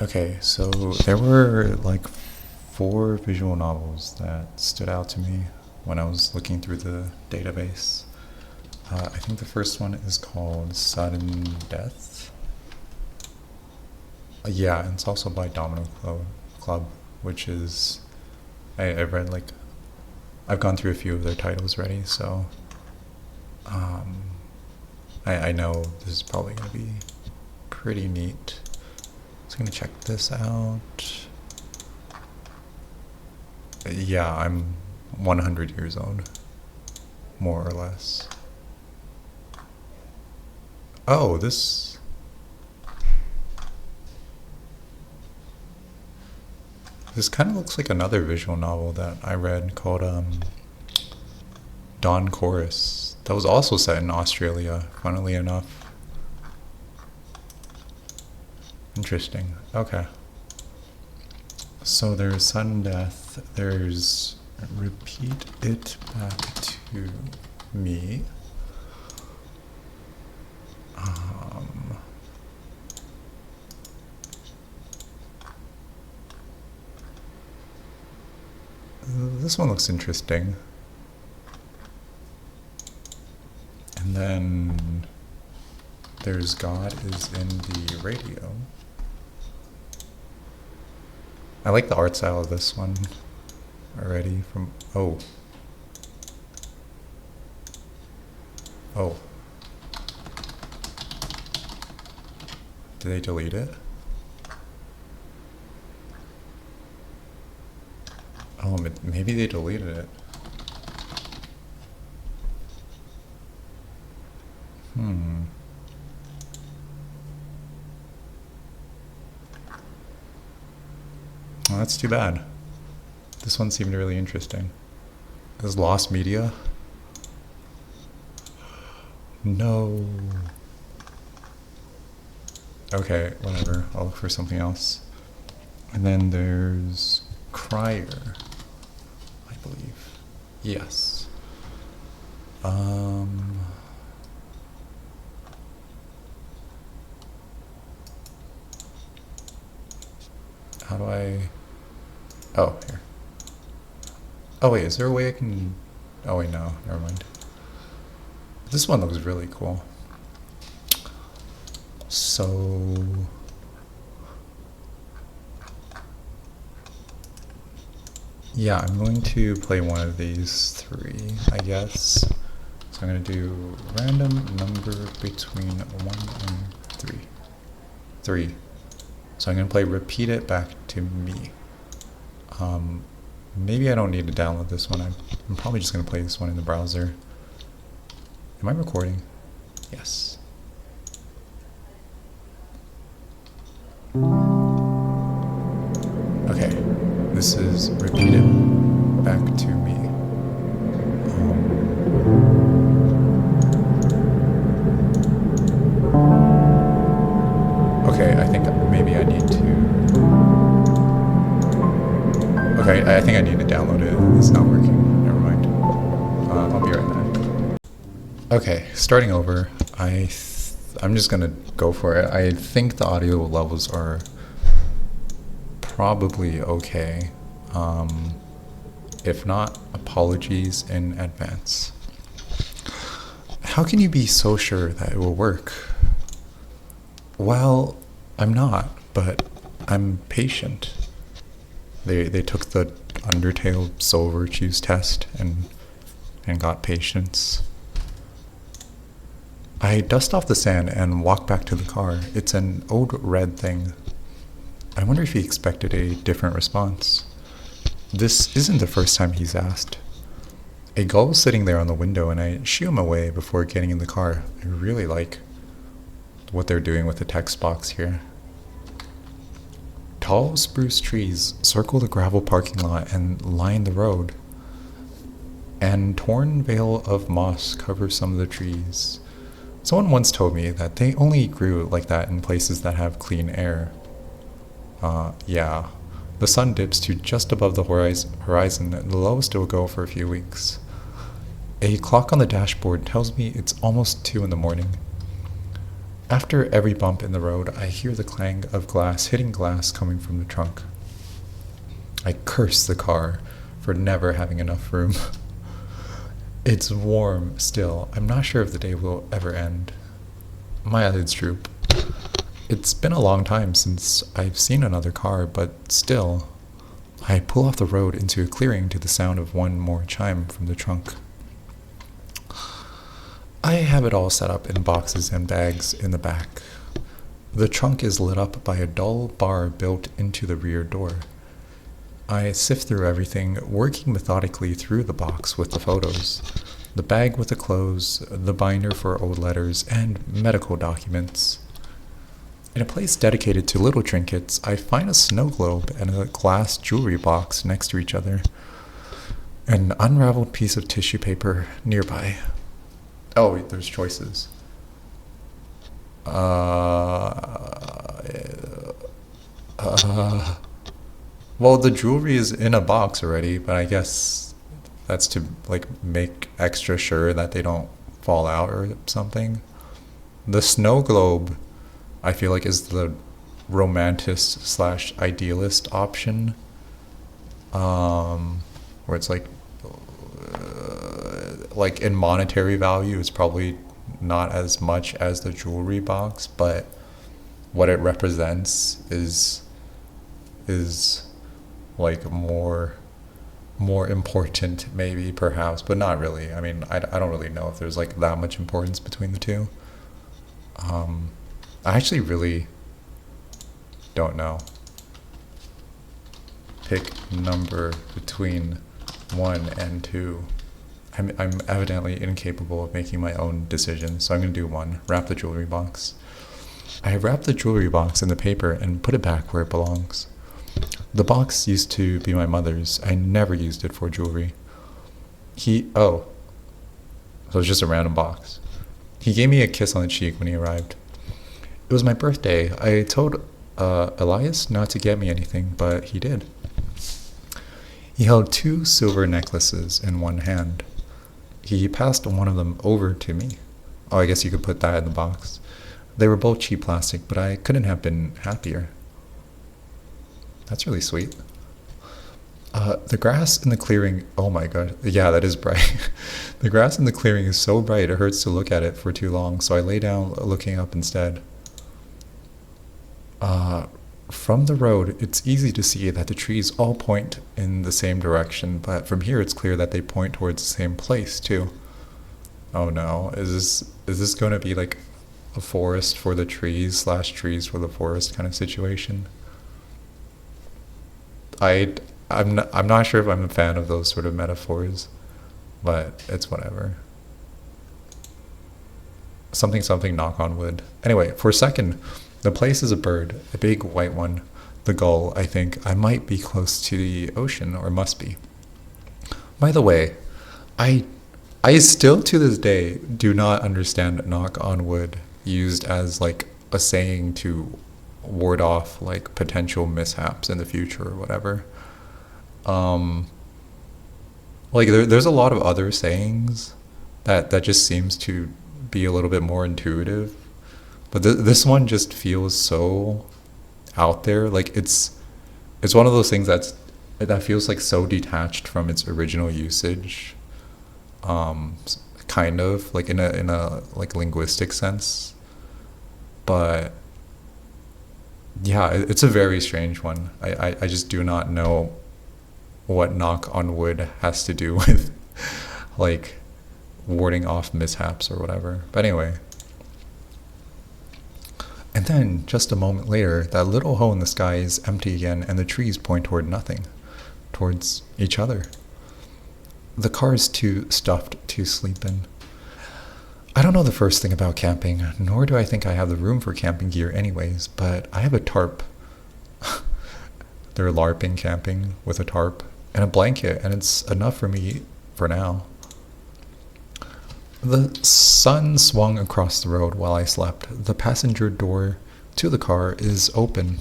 Okay, so there were like 4 visual novels that stood out to me when I was looking through the database. I think the first one is called Sudden Death. Yeah, and it's also by Club, which is I've read like I've gone through a few of their titles already, so I know this is probably gonna be pretty neat. So I'm gonna check this out. Yeah, I'm 100 years old, more or less. Oh, this kind of looks like another visual novel that I read called Dawn Chorus. That was also set in Australia, funnily enough. Interesting. Okay. So there's Sudden Death. There's Repeat It Back to Me. This one looks interesting. And then there's God is in the Radio. I like the art style of this one already from, oh. Did they delete it? Oh, maybe they deleted it. Well, that's too bad. This one seemed really interesting. Is Lost Media? No. Okay, whatever. I'll look for something else. And then there's Crier, I believe. Yes. How do I... Oh, here. Oh wait, is there a way I can... Oh wait, no, never mind. This one looks really cool. So... yeah, I'm going to play one of these 3, I guess. So I'm going to do random number between 1 and 3. 3. So I'm going to play Repeat It Back to Me. Maybe I don't need to download this one. I'm probably just going to play this one in the browser. Am I recording? Yes. Okay, this is Repeat It Back to Me. Okay, I think maybe I need to... Okay, I think I need to download it. It's not working. Never mind. I'll be right back. Okay, starting over. I'm just gonna go for it. I think the audio levels are probably okay. If not, apologies in advance. How can you be so sure that it will work? Well, I'm not, but I'm patient. They took the Undertale Soul Virtues test and got patience. I dust off the sand and walk back to the car. It's an old red thing. I wonder if he expected a different response. This isn't the first time he's asked. A gull was sitting there on the window and I shoo him away before getting in the car. I really like what they're doing with the text box here. Tall spruce trees circle the gravel parking lot and line the road. And torn veil of moss covers some of the trees. Someone once told me that they only grew like that in places that have clean air. Yeah. The sun dips to just above the horizon, and the lowest it will go for a few weeks. A clock on the dashboard tells me it's almost 2 in the morning. After every bump in the road, I hear the clang of glass hitting glass coming from the trunk. I curse the car for never having enough room. It's warm still. I'm not sure if the day will ever end. My eyelids droop. It's been a long time since I've seen another car, but still. I pull off the road into a clearing to the sound of one more chime from the trunk. I have it all set up in boxes and bags in the back. The trunk is lit up by a dull bar built into the rear door. I sift through everything, working methodically through the box with the photos, the bag with the clothes, the binder for old letters, and medical documents. In a place dedicated to little trinkets, I find a snow globe and a glass jewelry box next to each other. An unraveled piece of tissue paper nearby. Oh, wait, there's choices. Well, the jewelry is in a box already, but I guess that's to like make extra sure that they don't fall out or something. The snow globe, I feel like, is the romantist slash idealist option, where it's like in monetary value, it's probably not as much as the jewelry box, but what it represents is like more important, maybe, perhaps, but not really. I mean, I don't really know if there's like that much importance between the two. I actually really don't know. Pick number between 1 and 2. I'm evidently incapable of making my own decisions, so I'm going to do 1. Wrap the jewelry box. I wrapped the jewelry box in the paper and put it back where it belongs. The box used to be my mother's. I never used it for jewelry. So it's just a random box. He gave me a kiss on the cheek when he arrived. It was my birthday. I told Elias not to get me anything, but he did. He held 2 silver necklaces in one hand. He passed one of them over to me. Oh, I guess you could put that in the box. They were both cheap plastic, but I couldn't have been happier. That's really sweet. The grass in the clearing, oh my god, yeah, that is bright. The grass in the clearing is so bright it hurts to look at it for too long, so I lay down looking up instead. From the road, it's easy to see that the trees all point in the same direction, but from here it's clear that they point towards the same place too. Oh no, is this going to be like a forest for the trees slash trees for the forest kind of situation? I'm not sure if I'm a fan of those sort of metaphors, but it's whatever. Something, knock on wood. Anyway, for a second, the place is a bird, a big white one, the gull. I think I might be close to the ocean, or must be. By the way, I still to this day do not understand knock on wood used as like a saying to ward off like potential mishaps in the future or whatever. Like there's a lot of other sayings that just seems to be a little bit more intuitive, but this one just feels so out there. Like it's one of those things that feels like so detached from its original usage, kind of like in a like linguistic sense. But yeah, it's a very strange one. I just do not know what knock on wood has to do with like warding off mishaps or whatever. But anyway. And then, just a moment later, that little hole in the sky is empty again and the trees point toward nothing, towards each other. The car is too stuffed to sleep in. I don't know the first thing about camping, nor do I think I have the room for camping gear anyways, but I have a tarp. They're LARPing camping with a tarp and a blanket, and it's enough for me for now. The sun swung across the road while I slept. The passenger door to the car is open.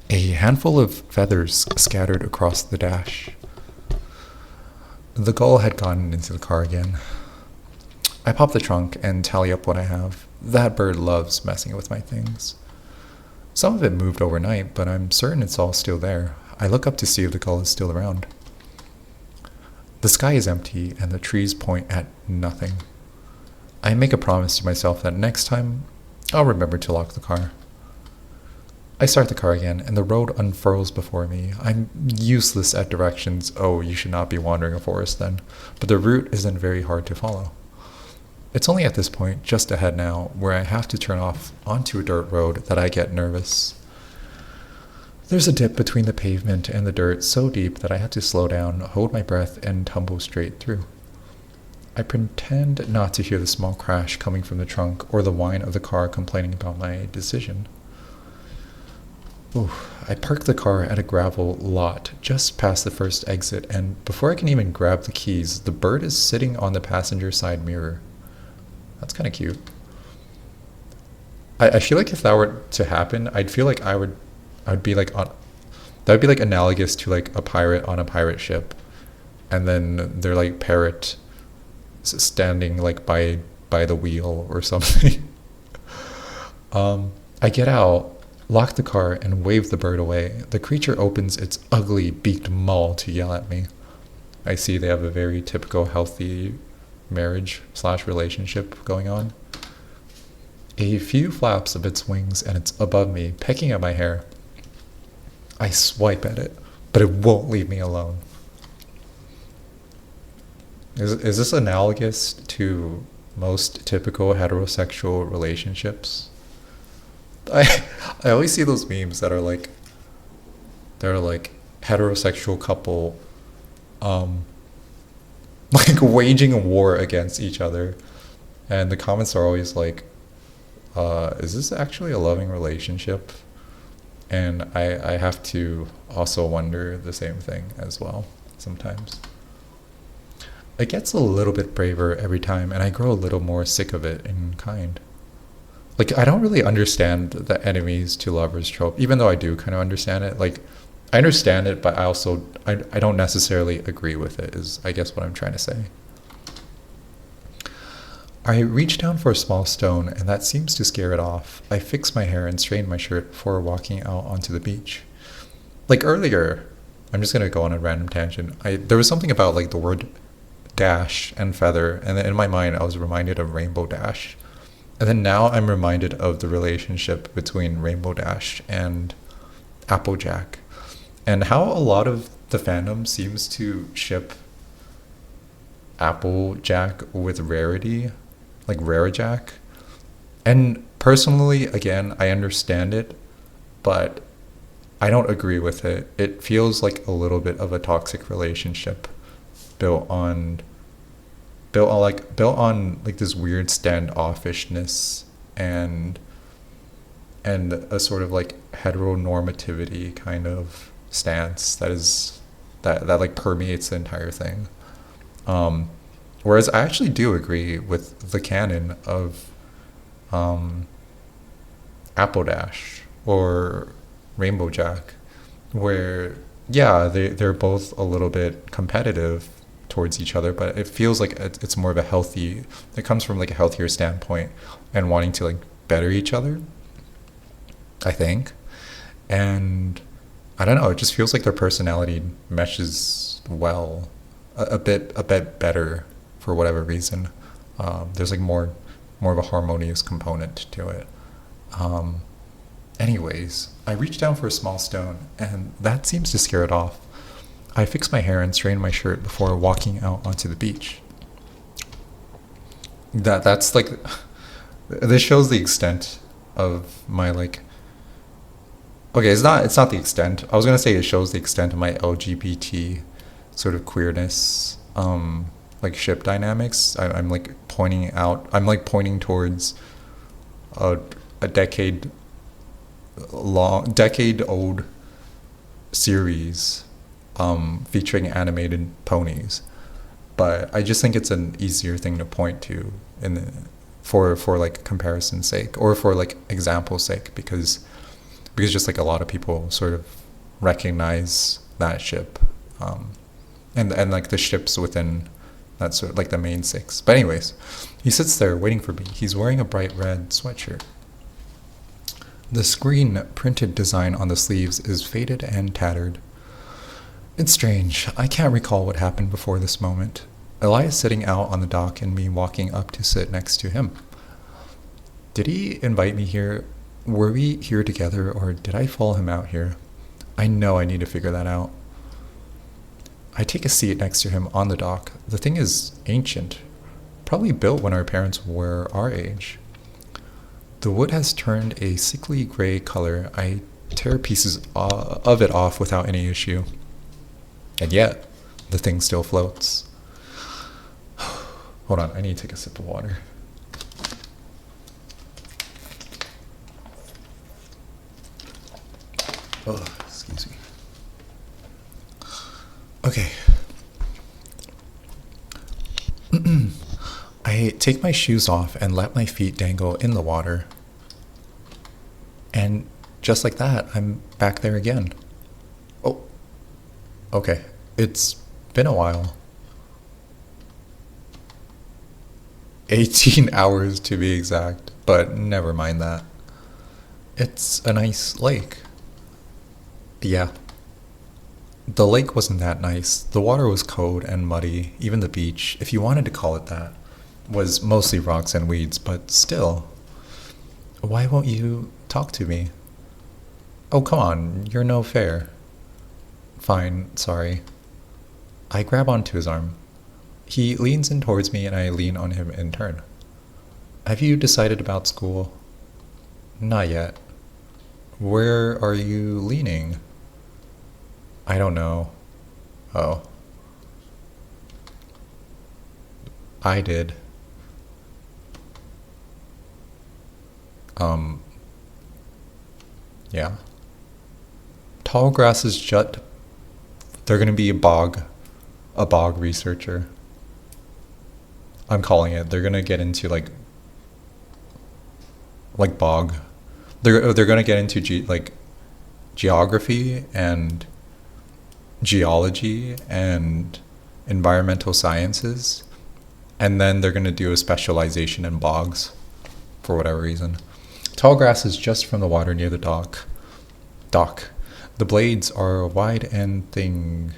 A handful of feathers scattered across the dash. The gull had gotten into the car again. I pop the trunk and tally up what I have. That bird loves messing with my things. Some of it moved overnight, but I'm certain it's all still there. I look up to see if the gull is still around. The sky is empty and the trees point at nothing. I make a promise to myself that next time I'll remember to lock the car. I start the car again and the road unfurls before me. I'm useless at directions. Oh, you should not be wandering a forest then. But the route isn't very hard to follow. It's only at this point, just ahead now, where I have to turn off onto a dirt road that I get nervous. There's a dip between the pavement and the dirt so deep that I have to slow down, hold my breath, and tumble straight through. I pretend not to hear the small crash coming from the trunk or the whine of the car complaining about my decision. Ooh, I park the car at a gravel lot just past the first exit, and before I can even grab the keys, the bird is sitting on the passenger side mirror. That's kind of cute. I feel like if that were to happen, I'd feel like I'd be like on, that would be like analogous to like a pirate on a pirate ship, and then they're like parrot standing like by the wheel or something. I get out, lock the car, and wave the bird away. The creature opens its ugly beaked maw to yell at me. I see they have a very typical healthy marriage/relationship going on. A few flaps of its wings and it's above me, pecking at my hair. I swipe at it, but it won't leave me alone. Is this analogous to most typical heterosexual relationships? I always see those memes that are like, they're like heterosexual couple like waging a war against each other, and the comments are always like, is this actually a loving relationship? And I have to also wonder the same thing as well sometimes. It gets a little bit braver every time, and I grow a little more sick of it in kind. Like, I don't really understand the enemies to lovers trope, even though I do kind of understand it. Like, I understand it, but I don't necessarily agree with it, is I guess what I'm trying to say. I reach down for a small stone, and that seems to scare it off. I fix my hair and straighten my shirt before walking out onto the beach. Like earlier, I'm just going to go on a random tangent. There was something about like the word dash and feather, and then in my mind I was reminded of Rainbow Dash. And then now I'm reminded of the relationship between Rainbow Dash and Applejack, and how a lot of the fandom seems to ship Applejack with Rarity, like Rarajack. And personally, again, I understand it, but I don't agree with it. It feels like a little bit of a toxic relationship built on like this weird standoffishness and a sort of like heteronormativity kind of stance that like permeates the entire thing. Whereas I actually do agree with the canon of Apple Dash or Rainbow Jack, where yeah, they're both a little bit competitive towards each other, but it feels like it's more of a healthy, it comes from like a healthier standpoint and wanting to like better each other, I think. And I don't know, it just feels like their personality meshes well, a bit better for whatever reason. There's like more of a harmonious component to it. Anyways, I reach down for a small stone, and that seems to scare it off. I fix my hair and straighten my shirt before walking out onto the beach. That's like, this shows the extent of my like, okay, it's not the extent. I was gonna say it shows the extent of my LGBT sort of queerness, like ship dynamics. I'm pointing towards a decade old series featuring animated ponies, but I just think it's an easier thing to point to for like comparison's sake, or for like example's sake, because just like a lot of people sort of recognize that ship, and like the ships within That's sort of like the main 6. But anyways, he sits there waiting for me. He's wearing a bright red sweatshirt. The screen printed design on the sleeves is faded and tattered. It's strange. I can't recall what happened before this moment. Elias sitting out on the dock and me walking up to sit next to him. Did he invite me here? Were we here together, or did I follow him out here? I know I need to figure that out. I take a seat next to him on the dock. The thing is ancient, probably built when our parents were our age. The wood has turned a sickly gray color. I tear pieces of it off without any issue. And yet, the thing still floats. Hold on, I need to take a sip of water. Oh, excuse me. Okay. I take my shoes off and let my feet dangle in the water. And just like that, I'm back there again. Oh, okay. It's been a while. 18 hours to be exact, but never mind that. It's a nice lake. Yeah. The lake wasn't that nice. The water was cold and muddy. Even the beach, if you wanted to call it that, was mostly rocks and weeds, but still. Why won't you talk to me? Oh, come on, you're no fair. Fine, sorry. I grab onto his arm. He leans in towards me and I lean on him in turn. Have you decided about school? Not yet. Where are you leaning? I don't know. Oh. I did. Yeah. Tall grasses jut. They're gonna be a bog researcher. I'm calling it. They're gonna get into like bog. They're gonna get into geography and geology and environmental sciences, and then they're gonna do a specialization in bogs for whatever reason. Tall grass is just from the water near the dock. The blades are wide and thin.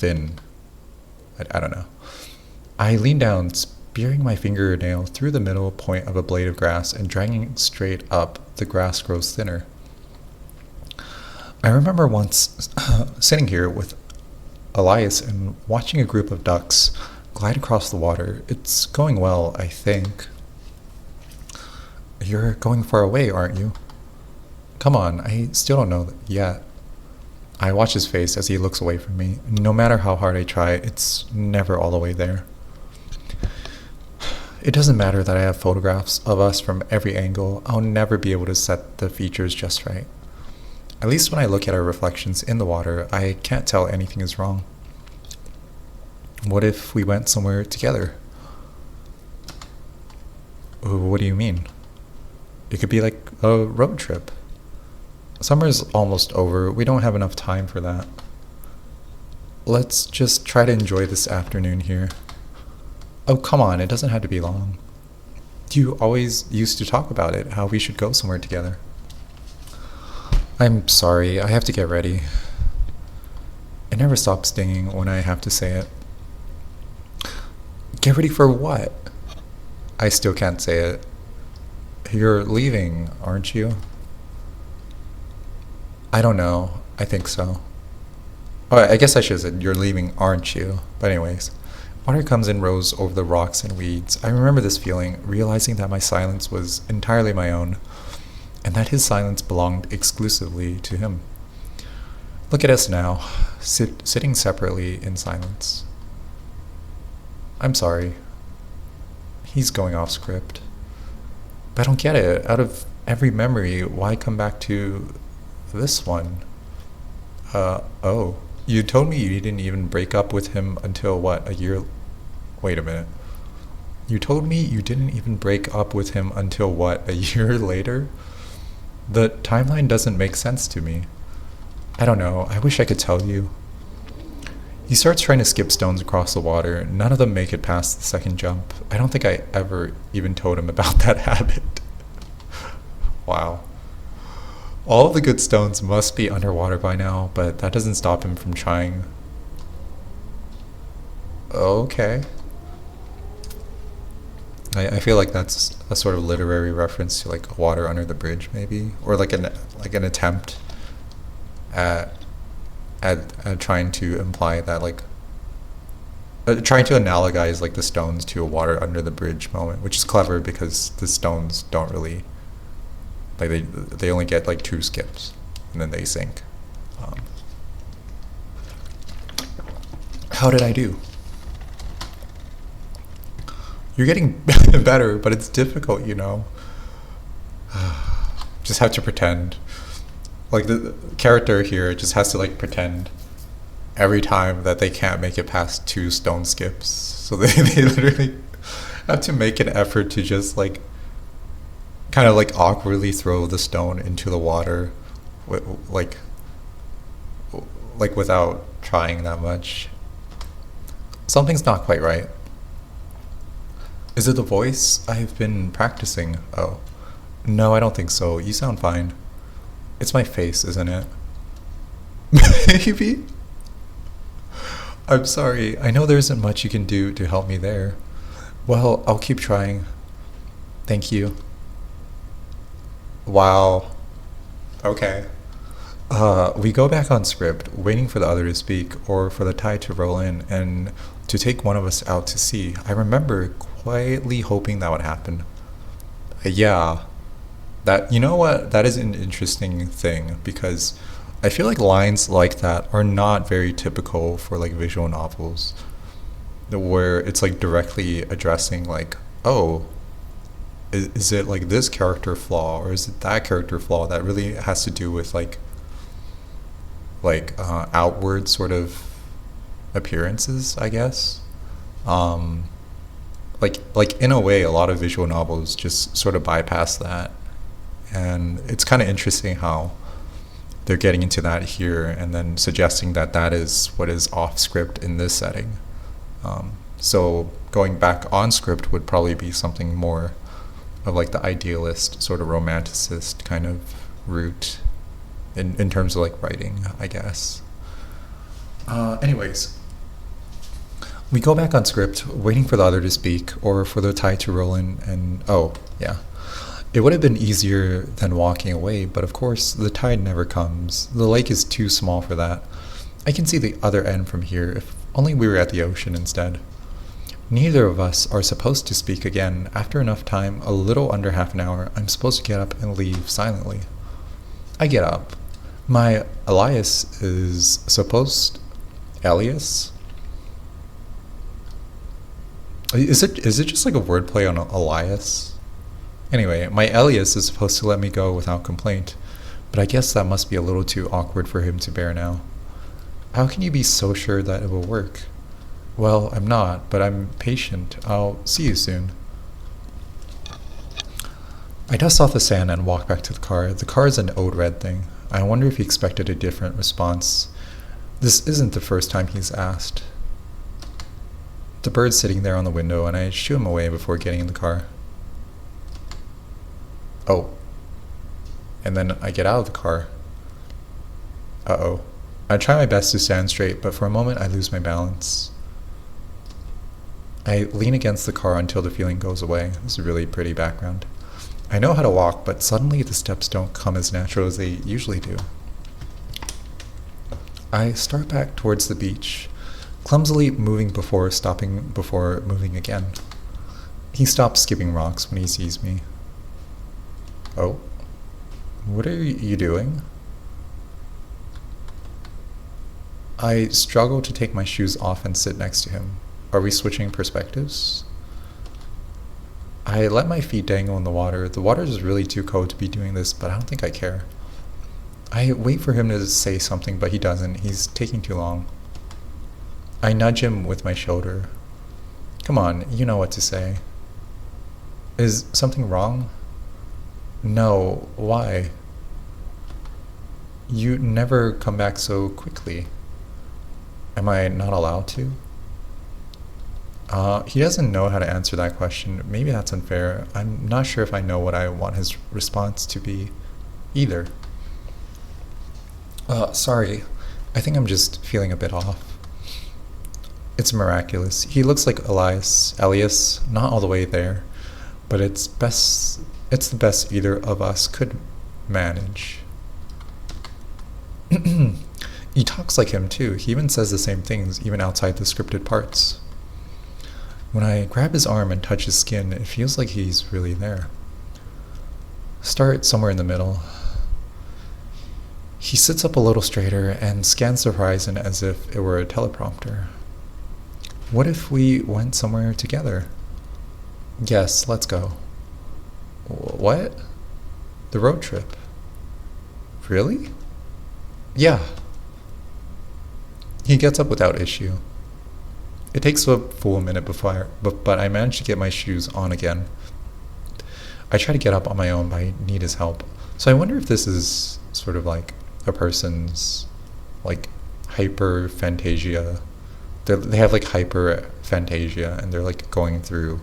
I don't know. I lean down, spearing my fingernail through the middle point of a blade of grass and dragging it straight up. The grass grows thinner. I remember once sitting here with Elias and watching a group of ducks glide across the water. It's going well, I think. You're going far away, aren't you? Come on, I still don't know yet. I watch his face as he looks away from me. No matter how hard I try, it's never all the way there. It doesn't matter that I have photographs of us from every angle. I'll never be able to set the features just right. At least when I look at our reflections in the water, I can't tell anything is wrong. What if we went somewhere together? What do you mean? It could be like a road trip. Summer's almost over. We don't have enough time for that. Let's just try to enjoy this afternoon here. Oh, come on, it doesn't have to be long. You always used to talk about it, how we should go somewhere together. I'm sorry, I have to get ready. It never stops stinging when I have to say it. Get ready for what? I still can't say it. You're leaving, aren't you? I don't know. I think so. Oh, I guess I should have said, you're leaving, aren't you? But anyways, water comes in rows over the rocks and weeds. I remember this feeling, realizing that my silence was entirely my own, and that his silence belonged exclusively to him. Look at us now, sitting separately in silence. I'm sorry. He's going off script. But I don't get it. Out of every memory, why come back to this one? Oh. You told me you didn't even break up with him until what, a year? Wait a minute. You told me you didn't even break up with him until what, a year later? The timeline doesn't make sense to me. I don't know. I wish I could tell you. He starts trying to skip stones across the water. None of them make it past the second jump. I don't think I ever even told him about that habit. Wow. All of the good stones must be underwater by now, but that doesn't stop him from trying. Okay. I feel like that's a sort of literary reference to like water under the bridge, maybe, or like an attempt at trying to imply that like trying to analogize like the stones to a water under the bridge moment, which is clever because the stones don't really like they only get like 2 skips and then they sink. How did I do? You're getting better, but it's difficult, you know. Just have to pretend. Like the character here just has to like pretend every time that they can't make it past 2 stone skips. So they literally have to make an effort to just like kind of like awkwardly throw the stone into the water, like without trying that much. Something's not quite right. Is it the voice? I've been practicing. Oh. No, I don't think so. You sound fine. It's my face, isn't it? Maybe? I'm sorry. I know there isn't much you can do to help me there. Well, I'll keep trying. Thank you. Wow. Okay. We go back on script, waiting for the other to speak, or for the tide to roll in, and to take one of us out to sea. I remember quietly hoping that would happen. Yeah. That, you know what? That is an interesting thing, because I feel like lines like that are not very typical for like visual novels, where it's like directly addressing like, oh, is it like this character flaw or is it that character flaw that really has to do with like outward sort of appearances, I guess. Like in a way, a lot of visual novels just sort of bypass that, and it's kind of interesting how they're getting into that here and then suggesting that that is what is off script in this setting. So going back on script would probably be something more of like the idealist sort of romanticist kind of route in terms of like writing, I guess. Anyways, we go back on script, waiting for the other to speak or for the tide to roll in, and oh, yeah. It would have been easier than walking away, but of course, the tide never comes. The lake is too small for that. I can see the other end from here, if only we were at the ocean instead. Neither of us are supposed to speak again. After enough time, a little under half an hour, I'm supposed to get up and leave silently. I get up. My alias is supposed... Alias? Is it just like a wordplay on Elias? Anyway, my alias is supposed to let me go without complaint, but I guess that must be a little too awkward for him to bear now. How can you be so sure that it will work? Well, I'm not, but I'm patient. I'll see you soon. I dust off the sand and walk back to the car. The car is an old red thing. I wonder if he expected a different response. This isn't the first time he's asked. The bird's sitting there on the window, and I shoo him away before getting in the car. Oh. And then I get out of the car. Uh-oh. I try my best to stand straight, but for a moment I lose my balance. I lean against the car until the feeling goes away. This is a really pretty background. I know how to walk, but suddenly the steps don't come as natural as they usually do. I start back towards the beach, clumsily moving before stopping before moving again. He stops skipping rocks when he sees me. Oh, what are you doing? I struggle to take my shoes off and sit next to him. Are we switching perspectives? I let my feet dangle in the water. The water is really too cold to be doing this, but I don't think I care. I wait for him to say something, but he doesn't. He's taking too long. I nudge him with my shoulder. Come on, you know what to say. Is something wrong? No, why? You never come back so quickly. Am I not allowed to? He doesn't know how to answer that question. Maybe that's unfair. I'm not sure if I know what I want his response to be either. Sorry. I think I'm just feeling a bit off. It's miraculous. He looks like Elias, not all the way there, but it's the best either of us could manage. He talks like him too. He even says the same things, even outside the scripted parts. When I grab his arm and touch his skin, it feels like he's really there. Start somewhere in the middle. He sits up a little straighter and scans the horizon as if it were a teleprompter. What if we went somewhere together? Yes, let's go. What? The road trip. Really? Yeah. He gets up without issue. It takes a full minute but I manage to get my shoes on again. I try to get up on my own, but I need his help. So I wonder if this is sort of like a person's like hyper fantasia. They have like hyper fantasia, and they're like going through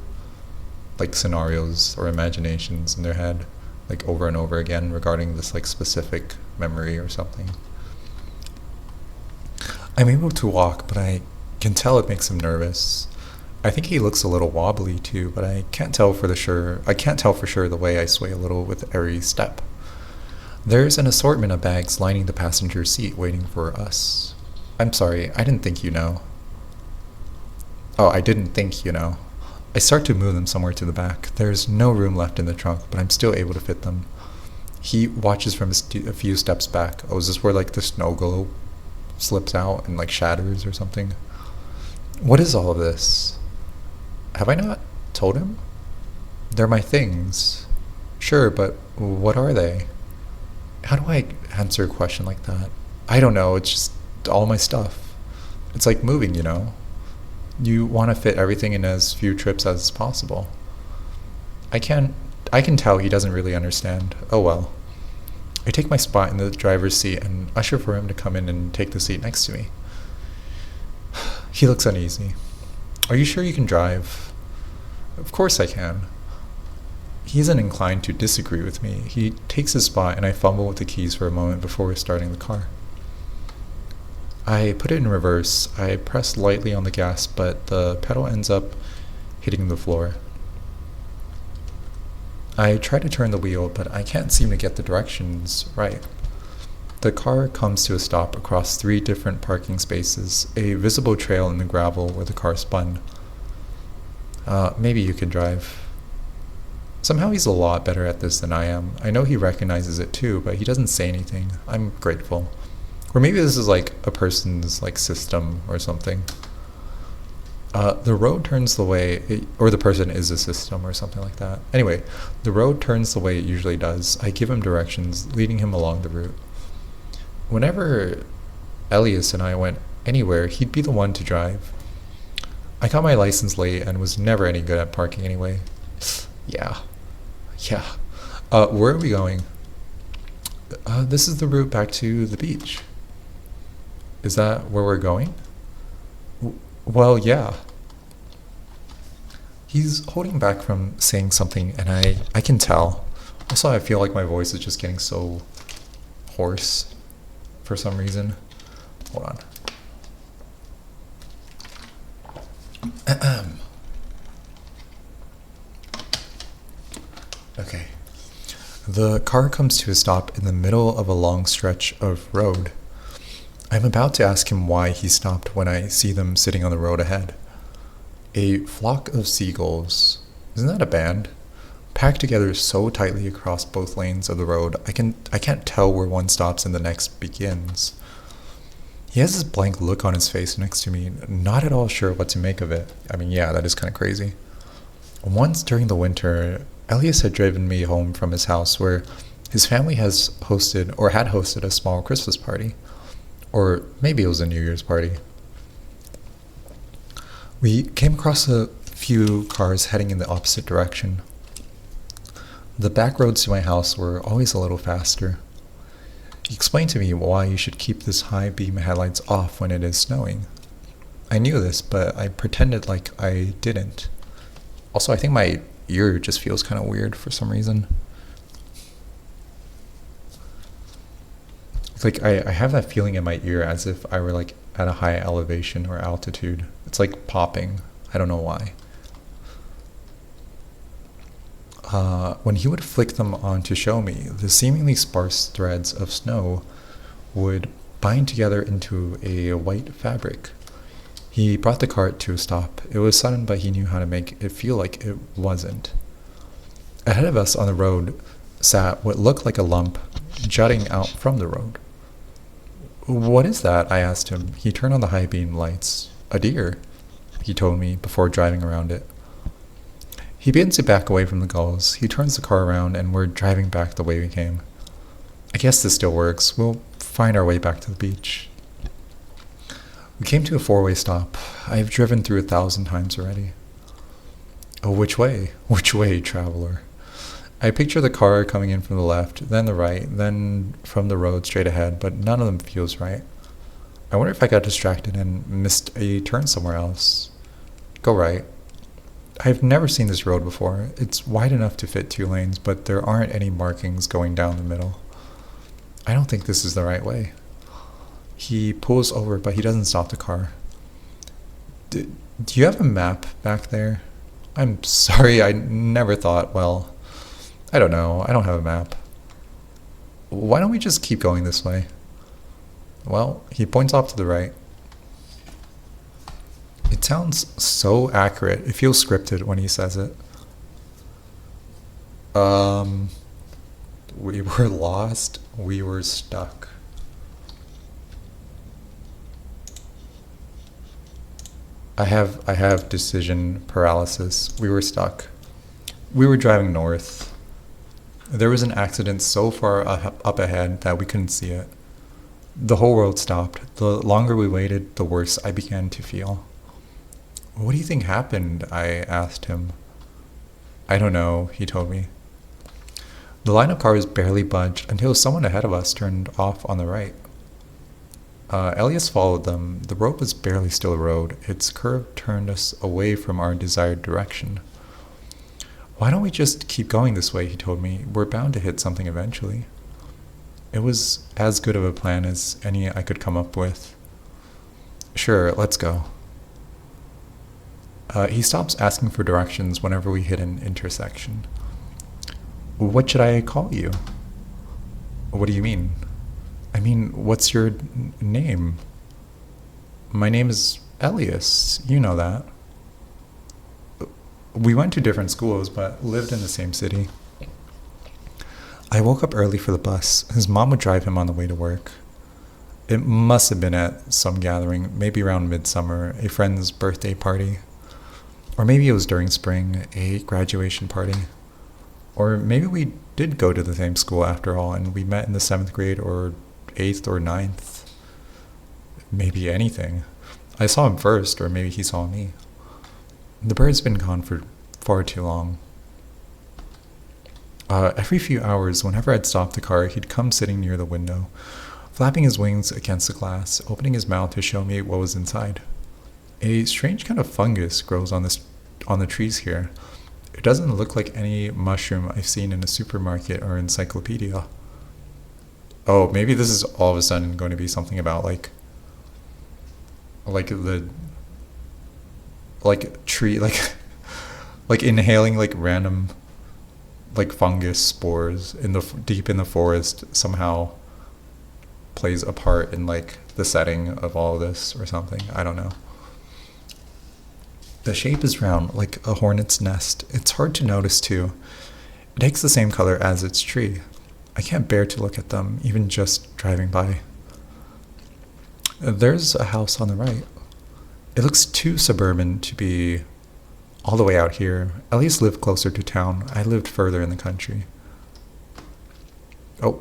like scenarios or imaginations in their head like over and over again regarding this like specific memory or something. I'm able to walk, but I can tell it makes him nervous. I think he looks a little wobbly too, but I can't tell for sure the way I sway a little with every step. There's an assortment of bags lining the passenger seat waiting for us. I'm sorry, I didn't think you know. Oh, I didn't think you know. I start to move them somewhere to the back. There's no room left in the trunk, but I'm still able to fit them. He watches from a few steps back. Oh, is this where like the snow globe slips out and like shatters or something? What is all of this? Have I not told him? They're my things. Sure, but what are they? How do I answer a question like that? I don't know, it's just all my stuff. It's like moving, you know? You want to fit everything in as few trips as possible. I can tell he doesn't really understand. Oh well. I take my spot in the driver's seat and usher for him to come in and take the seat next to me. He looks uneasy. Are you sure you can drive? Of course I can. He isn't inclined to disagree with me. He takes his spot and I fumble with the keys for a moment before starting the car. I put it in reverse. I press lightly on the gas, but the pedal ends up hitting the floor. I try to turn the wheel, but I can't seem to get the directions right. The car comes to a stop across 3 different parking spaces, a visible trail in the gravel where the car spun. Maybe you can drive. Somehow he's a lot better at this than I am. I know he recognizes it too, but he doesn't say anything. I'm grateful. Or maybe this is like a person's like system or something. The road turns the way, or the person is a system or something like that. Anyway, the road turns the way it usually does. I give him directions, leading him along the route. Whenever Elias and I went anywhere, he'd be the one to drive. I got my license late and was never any good at parking anyway. Yeah. Where are we going? This is the route back to the beach. Is that where we're going? Well, yeah. He's holding back from saying something, and I can tell. Also, I feel like my voice is just getting so hoarse for some reason. Hold on. Okay. The car comes to a stop in the middle of a long stretch of road. I'm about to ask him why he stopped when I see them sitting on the road ahead. A flock of seagulls. Isn't that a band? Packed together so tightly across both lanes of the road, I can't tell where one stops and the next begins. He has this blank look on his face next to me, not at all sure what to make of it. I mean, yeah, that is kind of crazy. Once during the winter, Elias had driven me home from his house where his family had hosted a small Christmas party. Or maybe it was a New Year's party. We came across a few cars heading in the opposite direction. The back roads to my house were always a little faster. He explained to me why you should keep this high beam headlights off when it is snowing. I knew this, but I pretended like I didn't. Also, I think my ear just feels kind of weird for some reason. It's like I have that feeling in my ear as if I were like at a high elevation or altitude. It's like popping. I don't know why. When he would flick them on to show me, the seemingly sparse threads of snow would bind together into a white fabric. He brought the cart to a stop. It was sudden, but he knew how to make it feel like it wasn't. Ahead of us on the road sat what looked like a lump jutting out from the road. "What is that?" I asked him. He turned on the high beam lights. "A deer," he told me before driving around it. He begins to back away from the gulls. He turns the car around and we're driving back the way we came. I guess this still works. We'll find our way back to the beach. We came to a four-way stop. I've driven through 1,000 times already. Oh, which way? Which way, traveler? I picture the car coming in from the left, then the right, then from the road straight ahead, but none of them feels right. I wonder if I got distracted and missed a turn somewhere else. Go right. I've never seen this road before. It's wide enough to fit 2 lanes, but there aren't any markings going down the middle. I don't think this is the right way. He pulls over, but he doesn't stop the car. Do you have a map back there? I'm sorry, I never thought, well, I don't know. I don't have a map. Why don't we just keep going this way? Well, he points off to the right. It sounds so accurate. It feels scripted when he says it. We were lost. We were stuck. I have decision paralysis. We were stuck. We were driving north. There was an accident so far up ahead that we couldn't see it. The whole world stopped. The longer we waited, the worse I began to feel. What do you think happened? I asked him. I don't know, he told me. The line of cars barely budged until someone ahead of us turned off on the right. Elias followed them. The road was barely still a road. Its curve turned us away from our desired direction. Why don't we just keep going this way, he told me. We're bound to hit something eventually. It was as good of a plan as any I could come up with. Sure, let's go. He stops asking for directions whenever we hit an intersection. What should I call you? What do you mean? I mean, what's your name? My name is Elias. You know that. We went to different schools, but lived in the same city. I woke up early for the bus. His mom would drive him on the way to work. It must have been at some gathering, maybe around midsummer, a friend's birthday party. Or maybe it was during spring, a graduation party. Or maybe we did go to the same school after all, and we met in the 7th grade or 8th or 9th. Maybe anything. I saw him first, or maybe he saw me. The bird's been gone for far too long. Every few hours, whenever I'd stop the car, he'd come sitting near the window, flapping his wings against the glass, opening his mouth to show me what was inside. A strange kind of fungus grows on the trees here. It doesn't look like any mushroom I've seen in a supermarket or encyclopedia. Oh, maybe this is all of a sudden going to be something about like tree, like inhaling like random like fungus spores in the deep in the forest somehow plays a part in like the setting of all of this or something. I don't know. The shape is round, like a hornet's nest. It's hard to notice too. It takes the same color as its tree. I can't bear to look at them, even just driving by. There's a house on the right. It looks too suburban to be all the way out here. Elias lived closer to town. I lived further in the country. Oh,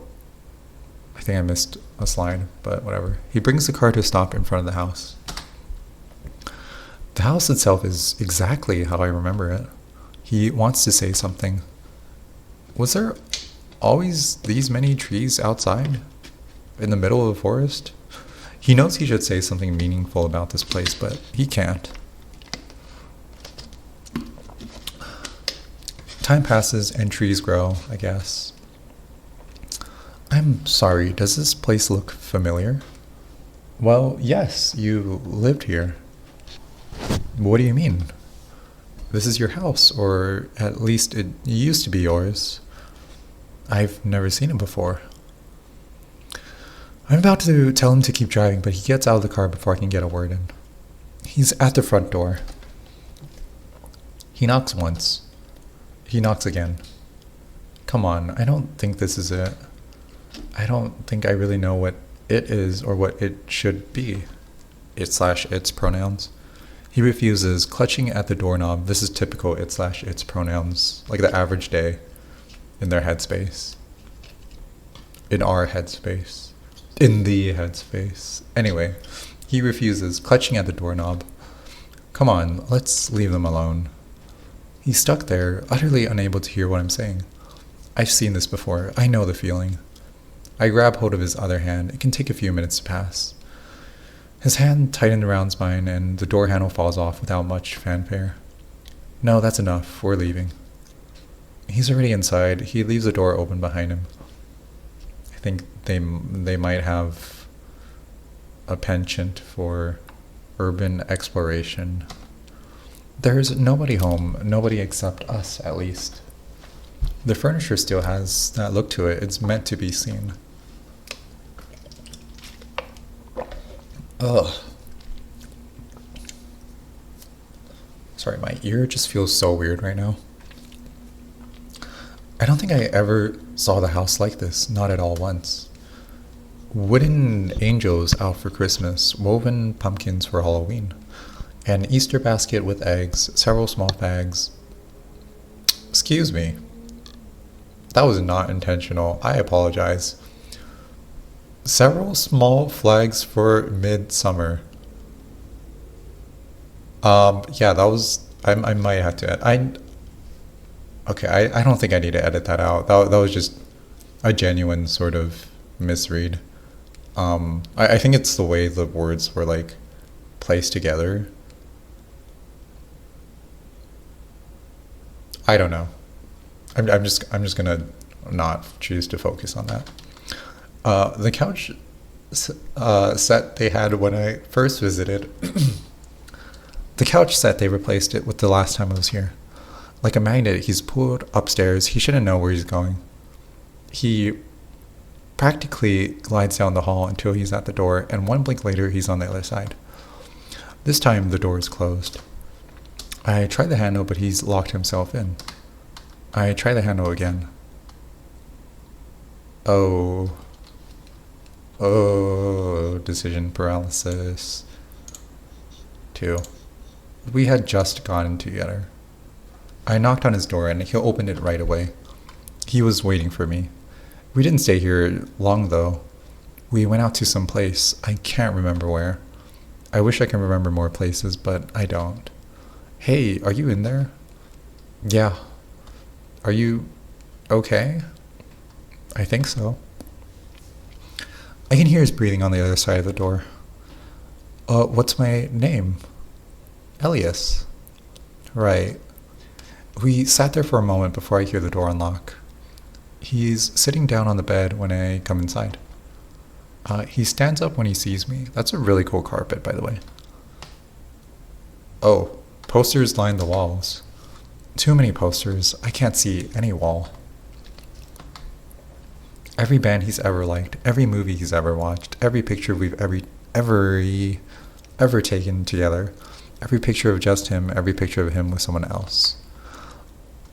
I think I missed a slide, but whatever. He brings the car to a stop in front of the house. The house itself is exactly how I remember it. He wants to say something. Was there always these many trees outside? In the middle of the forest? He knows he should say something meaningful about this place, but he can't. Time passes and trees grow, I guess. I'm sorry, does this place look familiar? Well, yes, you lived here. What do you mean? This is your house, or at least it used to be yours. I've never seen it before. I'm about to tell him to keep driving, but he gets out of the car before I can get a word in. He's at the front door. He knocks once. He knocks again. Come on, I don't think this is it. I don't think I really know what it is or what it should be. It/its pronouns. He refuses, clutching at the doorknob. This is typical it/its pronouns, like the average day in their headspace. In our headspace. In the headspace. Anyway, he refuses, clutching at the doorknob. Come on, let's leave them alone. He's stuck there, utterly unable to hear what I'm saying. I've seen this before. I know the feeling. I grab hold of his other hand. It can take a few minutes to pass. His hand tightened around mine, and the door handle falls off without much fanfare. No, that's enough. We're leaving. He's already inside. He leaves the door open behind him. I think they might have a penchant for urban exploration. There's nobody home, nobody except us, at least. The furniture still has that look to it. It's meant to be seen. Ugh. Sorry, my ear just feels so weird right now. I don't think I ever saw the house like this, not at all once. Wooden angels out for Christmas, woven pumpkins for Halloween, an Easter basket with eggs, several small bags. Excuse me. That was not intentional. I apologize. Several small flags for midsummer. Yeah, that was. I might have to. Okay, I don't think I need to edit that out. That was just a genuine sort of misread. I think it's the way the words were like placed together. I don't know. I'm just gonna not choose to focus on that. The couch set they had when I first visited. The couch set, they replaced it with the last time I was here. Like a magnet, he's pulled upstairs. He shouldn't know where he's going. He practically glides down the hall until he's at the door, and one blink later, he's on the other side. This time, the door is closed. I try the handle, but he's locked himself in. I try the handle again. Oh, decision paralysis. 2. We had just gotten together. I knocked on his door and he opened it right away. He was waiting for me. We didn't stay here long though. We went out to some place. I can't remember where. I wish I could remember more places, but I don't. Hey, are you in there? Yeah. Are you okay? I think so. I can hear his breathing on the other side of the door. What's my name? Elias. Right. We sat there for a moment before I hear the door unlock. He's sitting down on the bed when I come inside. He stands up when he sees me. That's a really cool carpet, by the way. Oh, posters line the walls. Too many posters. I can't see any wall. Every band he's ever liked, every movie he's ever watched, every picture we've ever taken together, every picture of just him, every picture of him with someone else.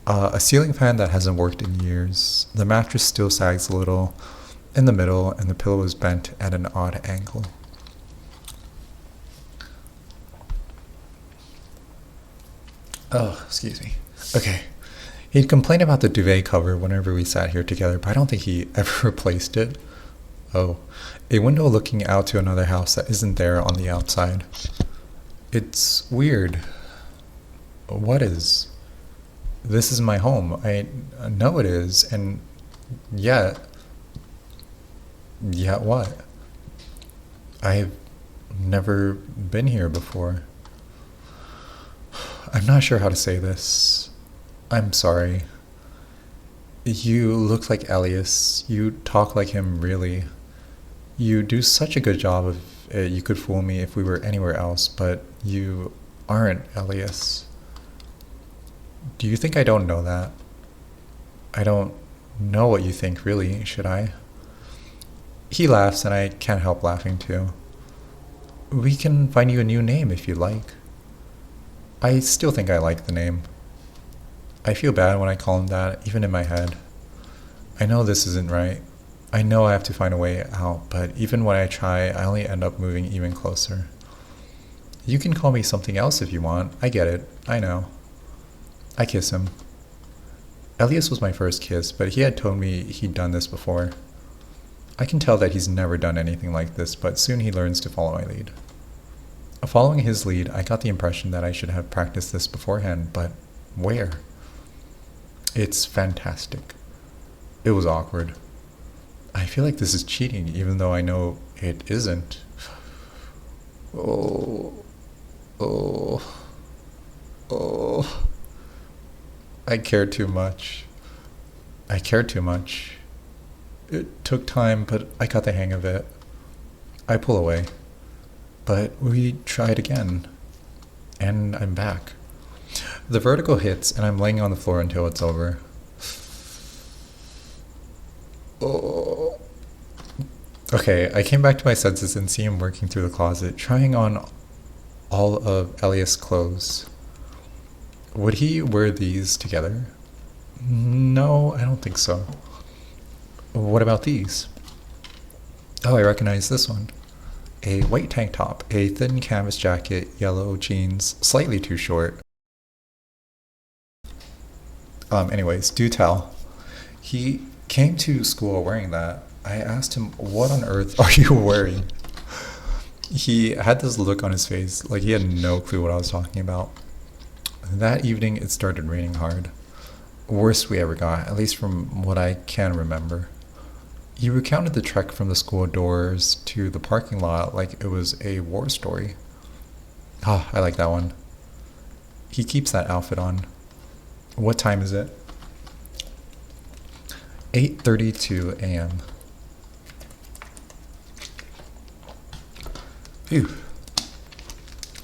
A ceiling fan that hasn't worked in years. The mattress still sags a little in the middle, and the pillow is bent at an odd angle. Oh, excuse me. Okay. He'd complain about the duvet cover whenever we sat here together, but I don't think he ever replaced it. Oh, a window looking out to another house that isn't there on the outside. It's weird. What is? This is my home. I know it is, and yet what? never been here before. I'm not sure how to say this. I'm sorry. You look like Elias. You talk like him, really. You do such a good job of it. You could fool me if we were anywhere else, but you aren't Elias. Do you think I don't know that? I don't know what you think, really, should I? He laughs, and I can't help laughing too. We can find you a new name if you like. I still think I like the name. I feel bad when I call him that, even in my head. I know this isn't right. I know I have to find a way out, but even when I try, I only end up moving even closer. You can call me something else if you want. I get it. I know. I kiss him. Elias was my first kiss, but he had told me he'd done this before. I can tell that he's never done anything like this, but soon he learns to follow my lead. Following his lead, I got the impression that I should have practiced this beforehand, but where? It's fantastic. It was awkward. I feel like this is cheating, even though I know it isn't. Oh, oh, oh. I care too much. I care too much. It took time, but I got the hang of it. I pull away. But we tried again. And I'm back. The vertigo hits, and I'm laying on the floor until it's over. Oh. Okay, I came back to my senses and see him working through the closet, trying on all of Elias' clothes. Would he wear these together? No, I don't think so. What about these? Oh, I recognize this one. A white tank top, a thin canvas jacket, yellow jeans, slightly too short. Anyways, do tell. He came to school wearing that. I asked him, what on earth are you wearing? He had this look on his face like he had no clue what I was talking about. That evening, it started raining hard. Worst we ever got, at least from what I can remember. He recounted the trek from the school doors to the parking lot like it was a war story. Ah, I like that one. He keeps that outfit on. What time is it? 8:32 a.m. Phew.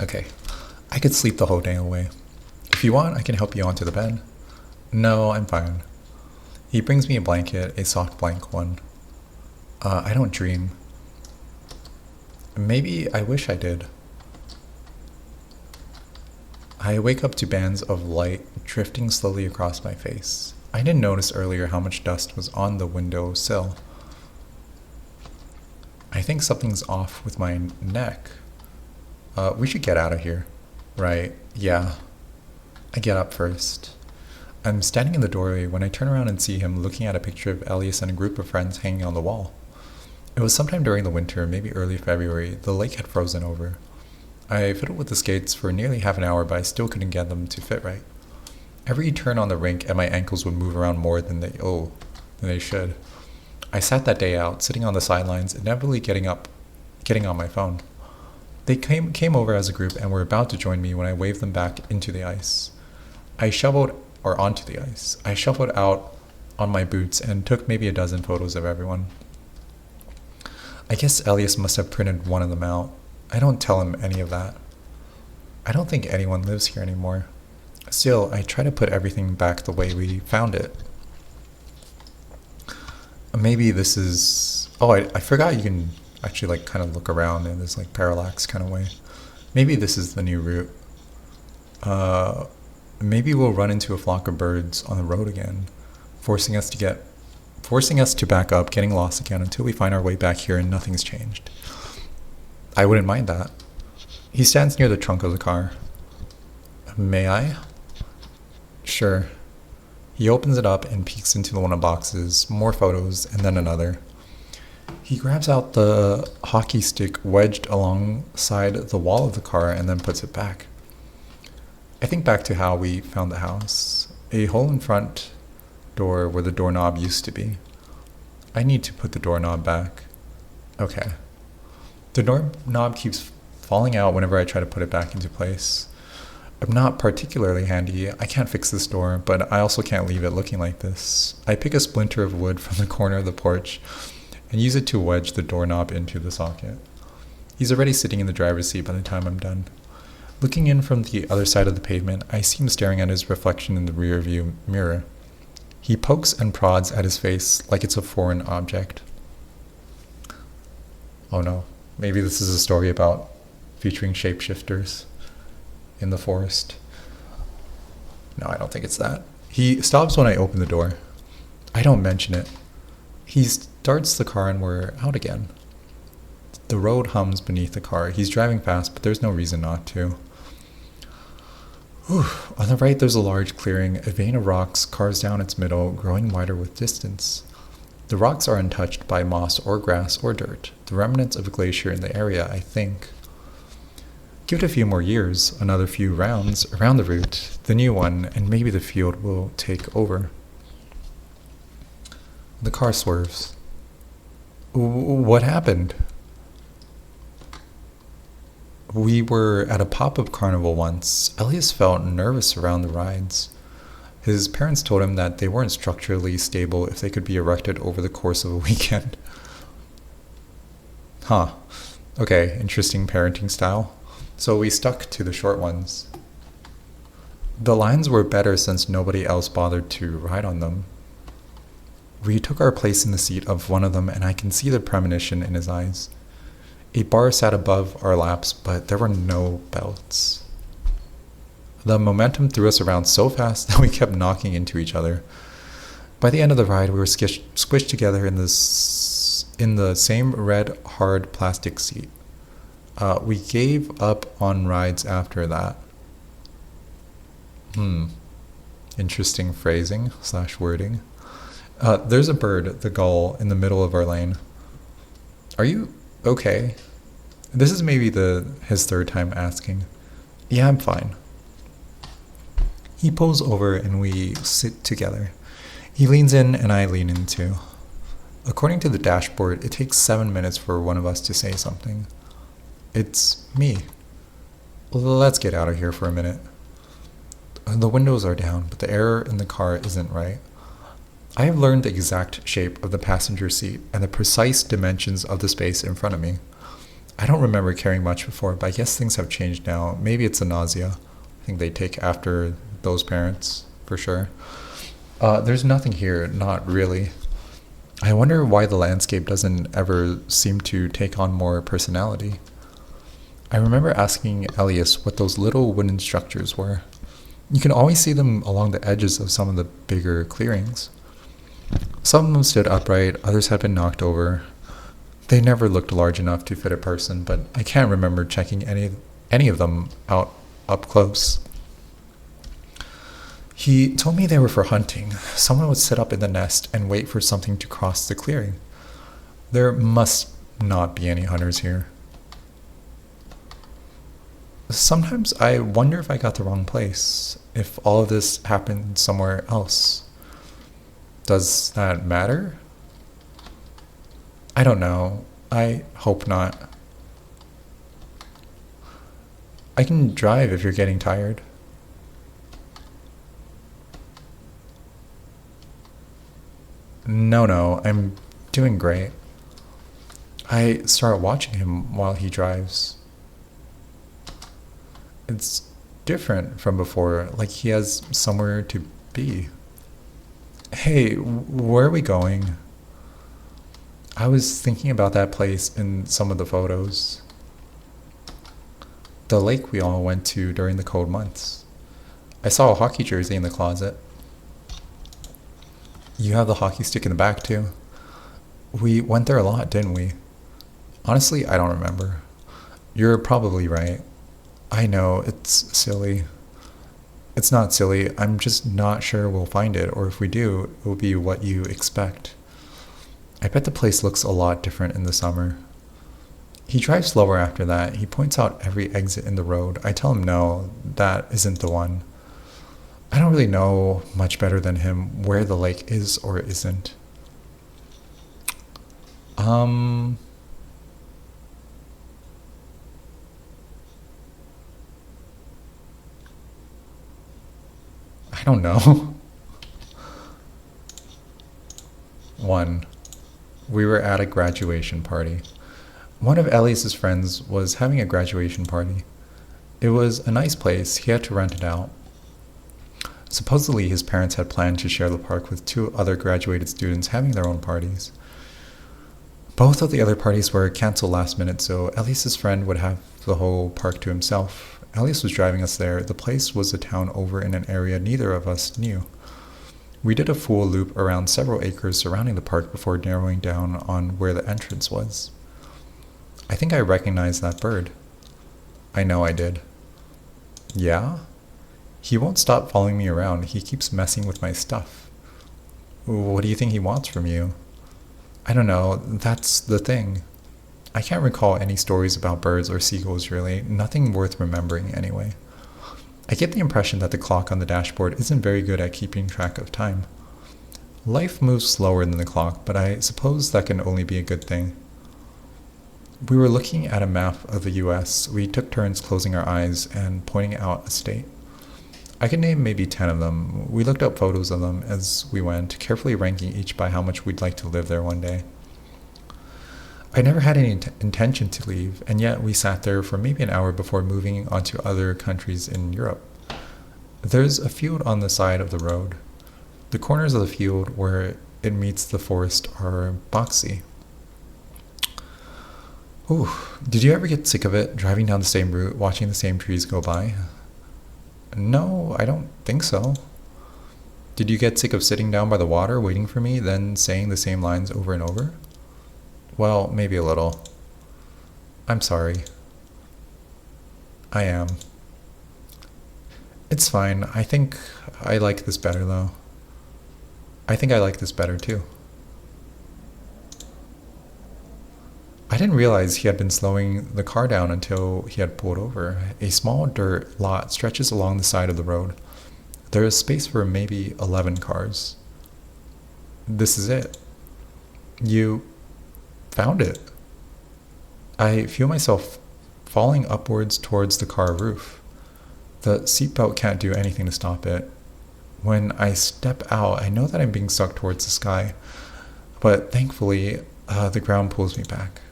Okay, I could sleep the whole day away. If you want, I can help you onto the bed. No, I'm fine. He brings me a blanket, a soft blank one. I don't dream. Maybe I wish I did. I wake up to bands of light drifting slowly across my face. I didn't notice earlier how much dust was on the window sill. I think something's off with my neck. We should get out of here. Right, yeah. I get up first. I'm standing in the doorway when I turn around and see him looking at a picture of Elias and a group of friends hanging on the wall. It was sometime during the winter, maybe early February. The lake had frozen over. I fiddled with the skates for nearly half an hour, but I still couldn't get them to fit right. Every turn on the rink and my ankles would move around more than they should. I sat that day out, sitting on the sidelines, inevitably getting on my phone. They came over as a group and were about to join me when I waved them back into the ice. Onto the ice. I shuffled out on my boots and took maybe a dozen photos of everyone. I guess Elias must have printed one of them out. I don't tell him any of that. I don't think anyone lives here anymore. Still, I try to put everything back the way we found it. Maybe this is... Oh, I forgot you can actually like kind of look around in this like parallax kind of way. Maybe this is the new route. Maybe we'll run into a flock of birds on the road again, forcing us to back up, getting lost again until we find our way back here and nothing's changed. I wouldn't mind that. He stands near the trunk of the car. May I? Sure. He opens it up and peeks into one of the boxes, more photos, and then another. He grabs out the hockey stick wedged alongside the wall of the car and then puts it back. I think back to how we found the house. A hole in front door where the doorknob used to be. I need to put the doorknob back. Okay. The doorknob keeps falling out whenever I try to put it back into place. I'm not particularly handy. I can't fix this door, but I also can't leave it looking like this. I pick a splinter of wood from the corner of the porch and use it to wedge the doorknob into the socket. He's already sitting in the driver's seat by the time I'm done. Looking in from the other side of the pavement, I see him staring at his reflection in the rearview mirror. He pokes and prods at his face like it's a foreign object. Oh no, maybe this is a story about featuring shapeshifters in the forest. No, I don't think it's that. He stops when I open the door. I don't mention it. He starts the car and we're out again. The road hums beneath the car. He's driving fast, but there's no reason not to. Whew. On the right, there's a large clearing. A vein of rocks carves down its middle, growing wider with distance. The rocks are untouched by moss or grass or dirt, the remnants of a glacier in the area, I think. Give it a few more years, another few rounds around the route, the new one, and maybe the field will take over. The car swerves. What happened? We were at a pop-up carnival once. Elias felt nervous around the rides. His parents told him that they weren't structurally stable if they could be erected over the course of a weekend. Huh. Okay, interesting parenting style. So we stuck to the short ones. The lines were better since nobody else bothered to ride on them. We took our place in the seat of one of them, and I can see the premonition in his eyes. A bar sat above our laps, but there were no belts. The momentum threw us around so fast that we kept knocking into each other. By the end of the ride, we were squished together in the same red, hard plastic seat. We gave up on rides after that. Interesting phrasing / wording. There's a bird, the gull, in the middle of our lane. Are you okay? This is maybe his third time asking. Yeah, I'm fine. He pulls over and we sit together. He leans in and I lean in too. According to the dashboard, it takes 7 minutes for one of us to say something. It's me. Let's get out of here for a minute. The windows are down, but the air in the car isn't right. I have learned the exact shape of the passenger seat and the precise dimensions of the space in front of me. I don't remember caring much before, but I guess things have changed now. Maybe it's the nausea. I think they take after those parents, for sure. There's nothing here, not really. I wonder why the landscape doesn't ever seem to take on more personality. I remember asking Elias what those little wooden structures were. You can always see them along the edges of some of the bigger clearings. Some of them stood upright, others had been knocked over. They never looked large enough to fit a person, but I can't remember checking any of them out up close. He told me they were for hunting. Someone would sit up in the nest and wait for something to cross the clearing. There must not be any hunters here. Sometimes I wonder if I got the wrong place, if all of this happened somewhere else. Does that matter? I don't know. I hope not. I can drive if you're getting tired. No, I'm doing great. I start watching him while he drives. It's different from before, like he has somewhere to be. Hey, where are we going? I was thinking about that place in some of the photos. The lake we all went to during the cold months. I saw a hockey jersey in the closet. You have the hockey stick in the back too. We went there a lot, didn't we? Honestly, I don't remember. You're probably right. I know, it's silly. It's not silly, I'm just not sure we'll find it, or if we do, it will be what you expect. I bet the place looks a lot different in the summer. He drives slower after that. He points out every exit in the road. I tell him no, that isn't the one. I don't really know much better than him where the lake is or isn't. don't know. 1. We were at a graduation party. One of Elias's friends was having a graduation party. It was a nice place. He had to rent it out. Supposedly, his parents had planned to share the park with 2 other graduated students having their own parties. Both of the other parties were canceled last minute, so Elias's friend would have the whole park to himself. Elias was driving us there. The place was a town over in an area neither of us knew. We did a full loop around several acres surrounding the park before narrowing down on where the entrance was. I think I recognized that bird. I know I did. Yeah? He won't stop following me around. He keeps messing with my stuff. What do you think he wants from you? I don't know. That's the thing. I can't recall any stories about birds or seagulls really. Nothing worth remembering anyway. I get the impression that the clock on the dashboard isn't very good at keeping track of time. Life moves slower than the clock, but I suppose that can only be a good thing. We were looking at a map of the US. We took turns closing our eyes and pointing out a state. I could name maybe 10 of them. We looked up photos of them as we went, carefully ranking each by how much we'd like to live there one day. I never had any intention to leave, and yet we sat there for maybe an hour before moving on to other countries in Europe. There's a field on the side of the road. The corners of the field where it meets the forest are boxy. Ooh, did you ever get sick of it, driving down the same route, watching the same trees go by? No, I don't think so. Did you get sick of sitting down by the water, waiting for me, then saying the same lines over and over? Well, maybe a little. I'm sorry. I am. It's fine. I think I like this better, though. I think I like this better, too. I didn't realize he had been slowing the car down until he had pulled over. A small dirt lot stretches along the side of the road. There is space for maybe 11 cars. This is it. You found it. I feel myself falling upwards towards the car roof. The seatbelt can't do anything to stop it. When I step out, I know that I'm being sucked towards the sky, but thankfully, the ground pulls me back.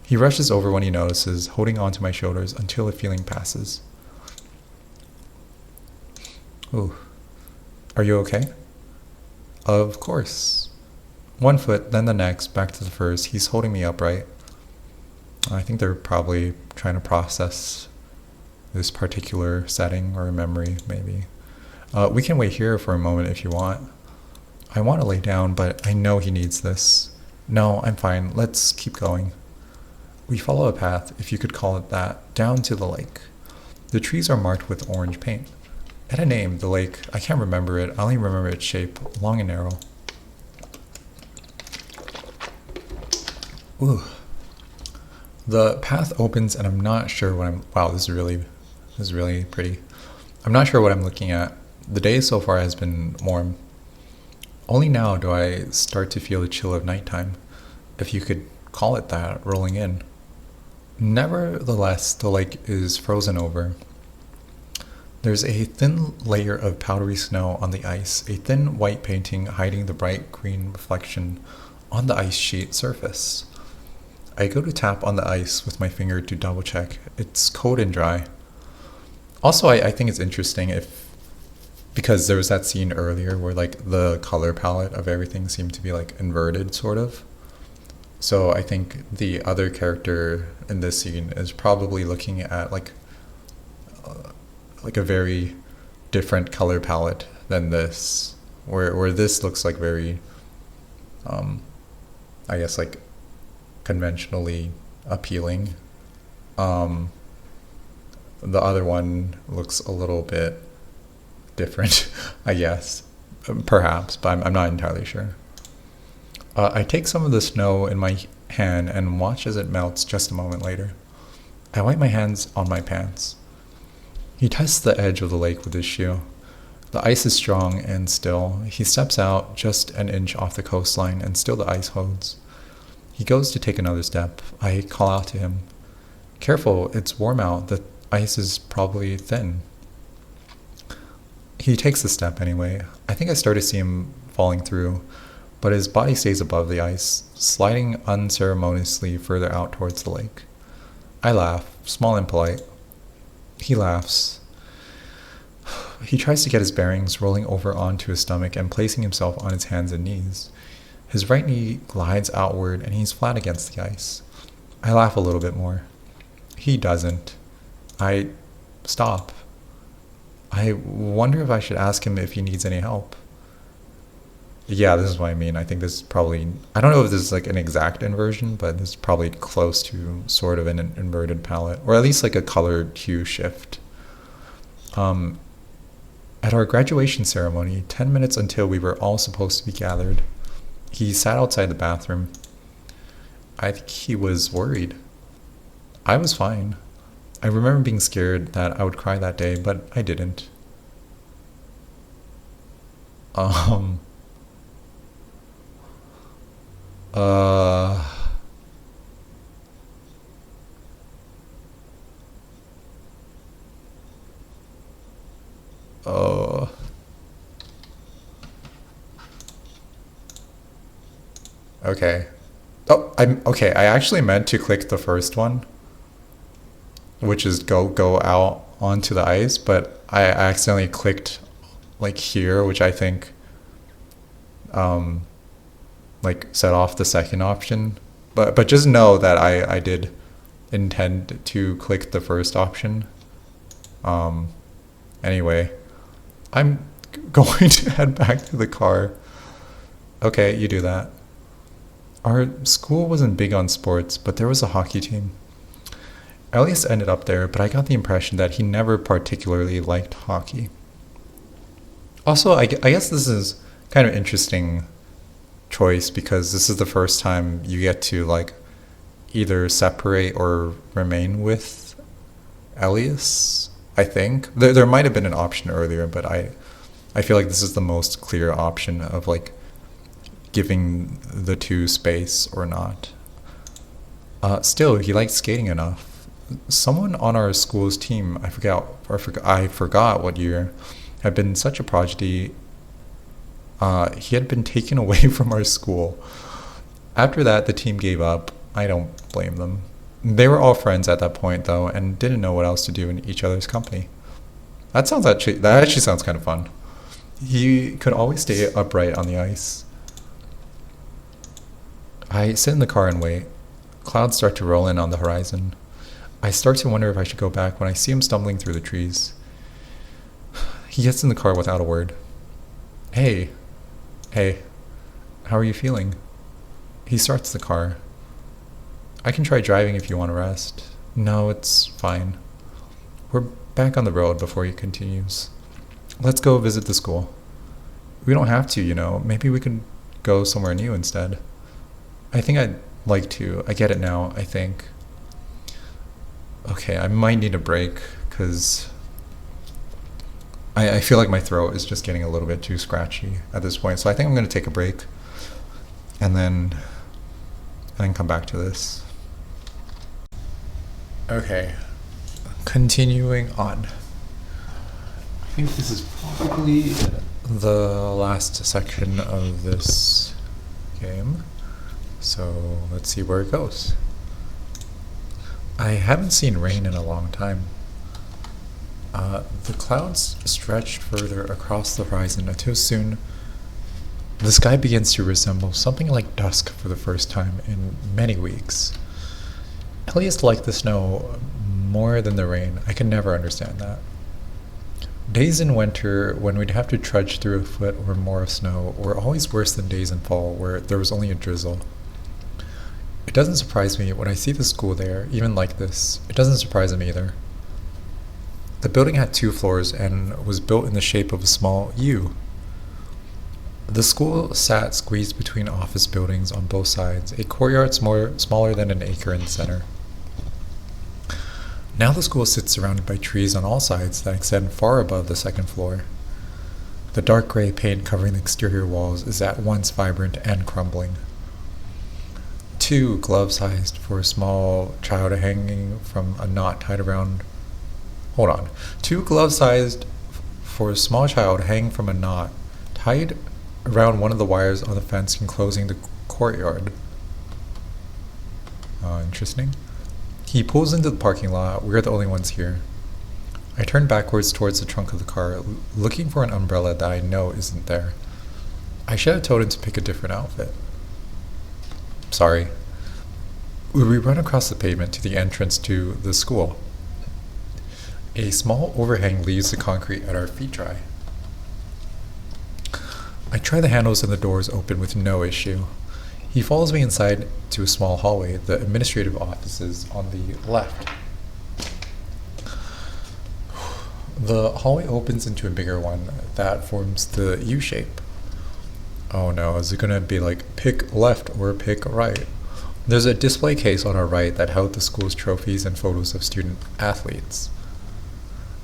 He rushes over when he notices, holding onto my shoulders until the feeling passes. Ooh. Are you okay? Of course. One foot, then the next, back to the first. He's holding me upright. I think they're probably trying to process this particular setting or memory, maybe. We can wait here for a moment if you want. I want to lay down, but I know he needs this. No, I'm fine. Let's keep going. We follow a path, if you could call it that, down to the lake. The trees are marked with orange paint. It had a name, the lake. I can't remember it. I only remember its shape, long and narrow. Ooh. The path opens and I'm not sure what I'm... Wow, this is really pretty. I'm not sure what I'm looking at. The day so far has been warm. Only now do I start to feel the chill of nighttime, if you could call it that, rolling in. Nevertheless, the lake is frozen over. There's a thin layer of powdery snow on the ice, a thin white painting hiding the bright green reflection on the ice sheet surface. I go to tap on the ice with my finger to double check. It's cold and dry. Also, I think it's interesting because there was that scene earlier where like the color palette of everything seemed to be like inverted, sort of. So I think the other character in this scene is probably looking at like a very different color palette than this, where this looks like very, I guess like conventionally appealing. The other one looks a little bit different, I guess, perhaps, but I'm not entirely sure. I take some of the snow in my hand and watch as it melts just a moment later. I wipe my hands on my pants. He tests the edge of the lake with his shoe. The ice is strong and still. He steps out just an inch off the coastline and still the ice holds. He goes to take another step. I call out to him. Careful, it's warm out. The ice is probably thin. He takes a step anyway. I think I start to see him falling through, but his body stays above the ice, sliding unceremoniously further out towards the lake. I laugh, small and polite. He laughs. He tries to get his bearings, rolling over onto his stomach and placing himself on his hands and knees. His right knee glides outward and he's flat against the ice. I laugh a little bit more. He doesn't. I stop. I wonder if I should ask him if he needs any help. Yeah, this is what I mean. I think this is probably, I don't know if this is like an exact inversion, but this is probably close to sort of an inverted palette, or at least like a color hue shift. At our graduation ceremony, 10 minutes until we were all supposed to be gathered, he sat outside the bathroom. I think he was worried. I was fine. I remember being scared that I would cry that day, but I didn't. Um, uh, oh, okay. Oh, I'm okay. I actually meant to click the first one, which is go out onto the ice, but I accidentally clicked like here, which I think like set off the second option. But just know that I did intend to click the first option. Anyway, I'm going to head back to the car. Okay, you do that. Our school wasn't big on sports, but there was a hockey team. Elias ended up there, but I got the impression that he never particularly liked hockey. Also, I guess this is kind of interesting choice because this is the first time you get to like either separate or remain with Elias. I think there might have been an option earlier, but I feel like this is the most clear option of like giving the two space or not. Still, he liked skating enough. Someone on our school's team, I forgot what year, had been such a prodigy. He had been taken away from our school. After that, the team gave up. I don't blame them. They were all friends at that point, though, and didn't know what else to do in each other's company. That actually sounds kind of fun. He could always stay upright on the ice. I sit in the car and wait. Clouds start to roll in on the horizon. I start to wonder if I should go back when I see him stumbling through the trees. He gets in the car without a word. Hey, how are you feeling? He starts the car. I can try driving if you want to rest. No, it's fine. We're back on the road before he continues. Let's go visit the school. We don't have to, Maybe we could go somewhere new instead. I think I'd like to. I get it now, I think. Okay, I might need a break because I feel like my throat is just getting a little bit too scratchy at this point. So I think I'm going to take a break and then come back to this. Okay, continuing on. I think this is probably the last section of this game. So let's see where it goes. I haven't seen rain in a long time. The clouds stretched further across the horizon until soon the sky begins to resemble something like dusk for the first time in many weeks. Elias liked the snow more than the rain. I could never understand that. Days in winter, when we'd have to trudge through a foot or more of snow, were always worse than days in fall, where there was only a drizzle. It doesn't surprise me when I see the school there, even like this. It doesn't surprise him either. The building had 2 floors and was built in the shape of a small U. The school sat squeezed between office buildings on both sides, a courtyard smaller than an acre in the center. Now the school sits surrounded by trees on all sides that extend far above the 2nd floor. The dark gray paint covering the exterior walls is at once vibrant and crumbling. 2 glove-sized for a small child hanging from a knot tied around... 2 glove-sized for a small child hanging from a knot tied around one of the wires on the fence enclosing the courtyard. Interesting. He pulls into the parking lot. We're the only ones here. I turn backwards towards the trunk of the car, looking for an umbrella that I know isn't there. I should have told him to pick a different outfit. Sorry. We run across the pavement to the entrance to the school. A small overhang leaves the concrete at our feet dry. I try the handles and the doors open with no issue. He follows me inside to a small hallway, the administrative offices on the left. The hallway opens into a bigger one that forms the U shape. Oh no, is it gonna be like pick left or pick right? There's a display case on our right that held the school's trophies and photos of student athletes.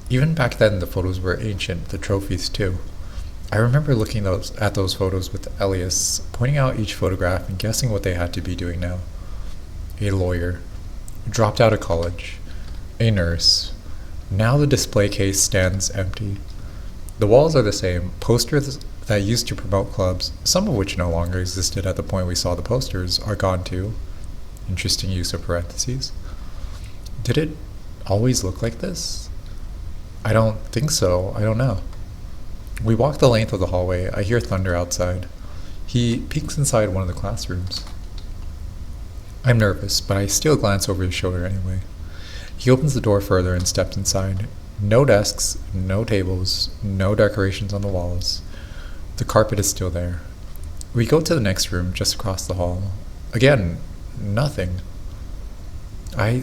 Even back then, the photos were ancient, the trophies too. I remember looking at those photos with Elias, pointing out each photograph and guessing what they had to be doing now. A lawyer, dropped out of college, a nurse. Now the display case stands empty. The walls are the same. Posters that used to promote clubs, some of which no longer existed at the point we saw the posters, are gone too. Interesting use of parentheses. Did it always look like this? I don't think so. I don't know. We walk the length of the hallway. I hear thunder outside. He peeks inside one of the classrooms. I'm nervous, but I still glance over his shoulder anyway. He opens the door further and steps inside. No desks, no tables, no decorations on the walls. The carpet is still there. We go to the next room just across the hall. Again, nothing. I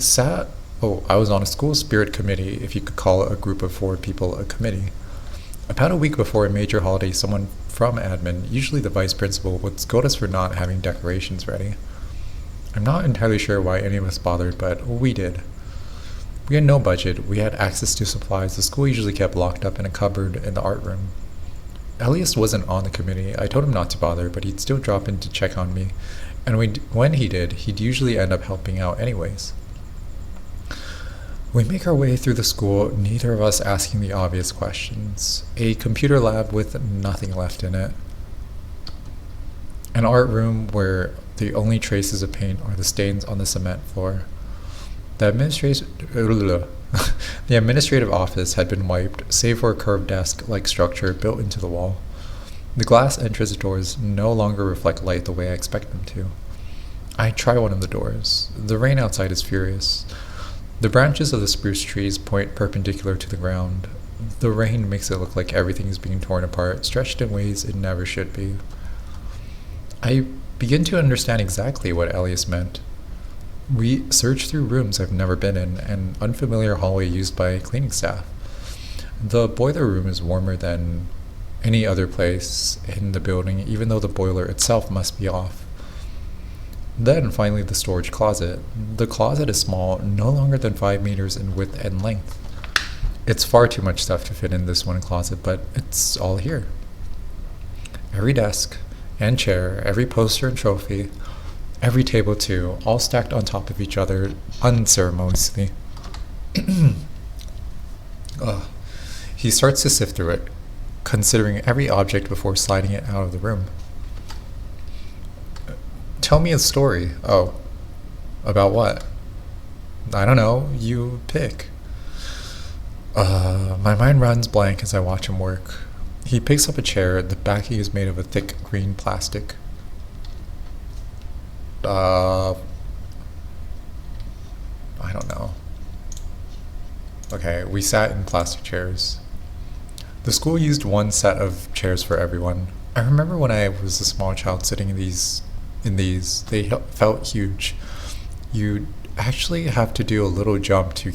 was on a school spirit committee, if you could call a group of 4 people a committee. About a week before a major holiday, someone from admin, usually the vice principal, would scold us for not having decorations ready. I'm not entirely sure why any of us bothered, but we did. We had no budget. We had access to supplies the school usually kept locked up in a cupboard in the art room. Elias wasn't on the committee. I told him not to bother, but he'd still drop in to check on me, and when he did, he'd usually end up helping out anyways. We make our way through the school, neither of us asking the obvious questions. A computer lab with nothing left in it. An art room where the only traces of paint are the stains on the cement floor. The administrative office had been wiped, save for a curved desk-like structure built into the wall. The glass entrance doors no longer reflect light the way I expect them to. I try one of the doors. The rain outside is furious. The branches of the spruce trees point perpendicular to the ground. The rain makes it look like everything is being torn apart, stretched in ways it never should be. I begin to understand exactly what Elias meant. We search through rooms I've never been in, an unfamiliar hallway used by cleaning staff. The boiler room is warmer than any other place in the building, even though the boiler itself must be off. Then, finally, the storage closet. The closet is small, no longer than 5 meters in width and length. It's far too much stuff to fit in this one closet, but it's all here. Every desk and chair, every poster and trophy, every table too, all stacked on top of each other unceremoniously. He starts to sift through it, considering every object before sliding it out of the room. Tell me a story. Oh, about what? I don't know. You pick. My mind runs blank as I watch him work. He picks up a chair. The backing is made of a thick green plastic. I don't know. Okay, we sat in plastic chairs. The school used one set of chairs for everyone. I remember when I was a small child sitting in these, they felt huge. You'd actually have to do a little jump to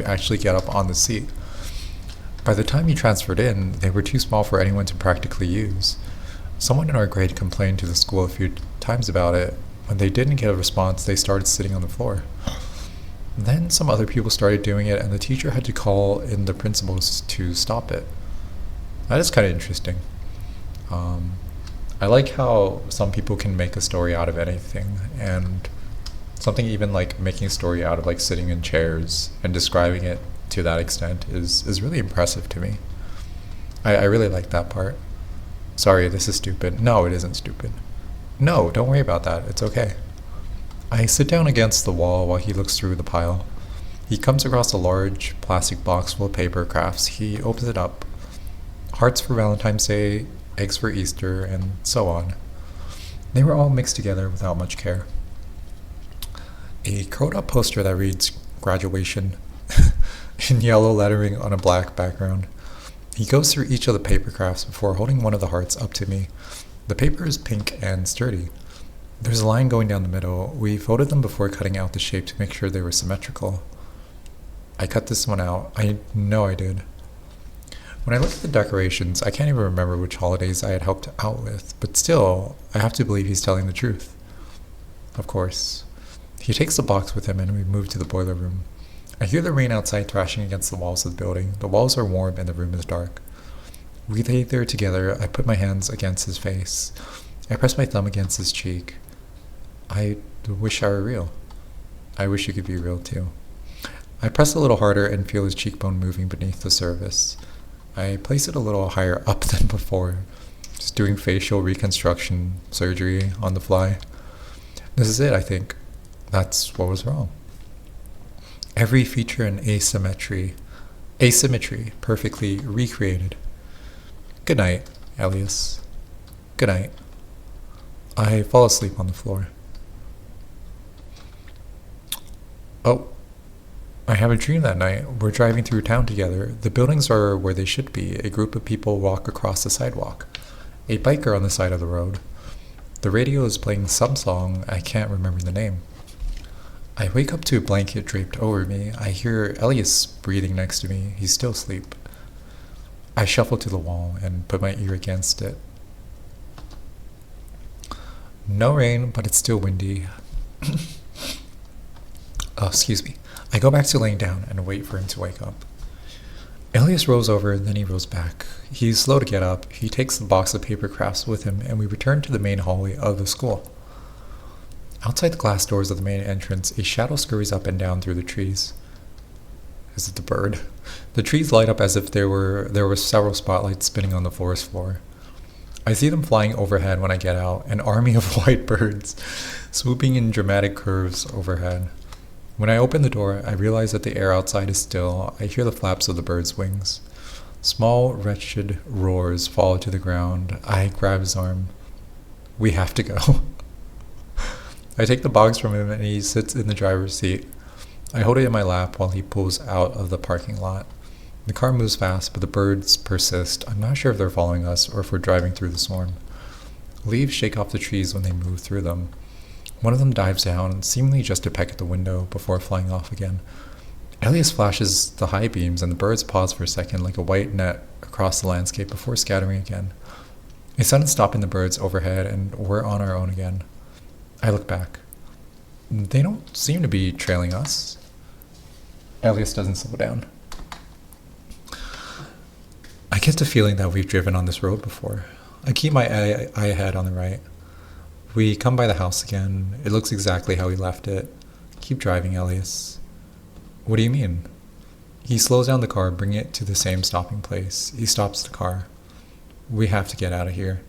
actually get up on the seat. By the time you transferred in, they were too small for anyone to practically use. Someone in our grade complained to the school a few times about it. When they didn't get a response, they started sitting on the floor. Then some other people started doing it, and the teacher had to call in the principals to stop it. That is kind of interesting. I like how some people can make a story out of anything, and something even like making a story out of like sitting in chairs and describing it to that extent is really impressive to me. I really like that part. Sorry, this is stupid. No, it isn't stupid. No, don't worry about that. It's okay. I sit down against the wall while he looks through the pile. He comes across a large plastic box full of paper crafts. He opens it up. Hearts for Valentine's Day, eggs for Easter, and so on. They were all mixed together without much care. A curled up poster that reads graduation in yellow lettering on a black background. He goes through each of the paper crafts before holding one of the hearts up to me. The paper is pink and sturdy. There's a line going down the middle. We folded them before cutting out the shape to make sure they were symmetrical. I cut this one out. I know I did. When I look at the decorations, I can't even remember which holidays I had helped out with, but still, I have to believe he's telling the truth. Of course. He takes the box with him and we move to the boiler room. I hear the rain outside thrashing against the walls of the building. The walls are warm and the room is dark. We lay there together. I put my hands against his face. I press my thumb against his cheek. I wish I were real. I wish you could be real too. I press a little harder and feel his cheekbone moving beneath the surface. I place it a little higher up than before, just doing facial reconstruction surgery on the fly. This is it, I think. That's what was wrong. Every feature and asymmetry perfectly recreated. Good night, Elias. Good night. I fall asleep on the floor. Oh, I have a dream that night. We're driving through town together. The buildings are where they should be. A group of people walk across the sidewalk. A biker on the side of the road. The radio is playing some song. I can't remember the name. I wake up to a blanket draped over me. I hear Elias breathing next to me. He's still asleep. I shuffle to the wall and put my ear against it. No rain, but it's still windy. Oh, excuse me. I go back to laying down and wait for him to wake up. Elias rolls over, then he rolls back. He's slow to get up. He takes the box of paper crafts with him, and we return to the main hallway of the school. Outside the glass doors of the main entrance, a shadow scurries up and down through the trees. Is it the bird? The trees light up as if there were several spotlights spinning on the forest floor. I see them flying overhead when I get out, an army of white birds, swooping in dramatic curves overhead. When I open the door, I realize that the air outside is still. I hear the flaps of the birds' wings. Small, wretched roars fall to the ground. I grab his arm. We have to go. I take the box from him and he sits in the driver's seat. I hold it in my lap while he pulls out of the parking lot. The car moves fast, but the birds persist. I'm not sure if they're following us or if we're driving through the storm. Leaves shake off the trees when they move through them. One of them dives down, seemingly just to peck at the window before flying off again. Elias flashes the high beams and the birds pause for a second like a white net across the landscape before scattering again. A sudden stop in the birds overhead and we're on our own again. I look back. They don't seem to be trailing us. Elias doesn't slow down. I get the feeling that we've driven on this road before. I keep my eye ahead on the right. We come by the house again. It looks exactly how we left it. Keep driving, Elias. What do you mean? He slows down the car, bringing it to the same stopping place. He stops the car. We have to get out of here.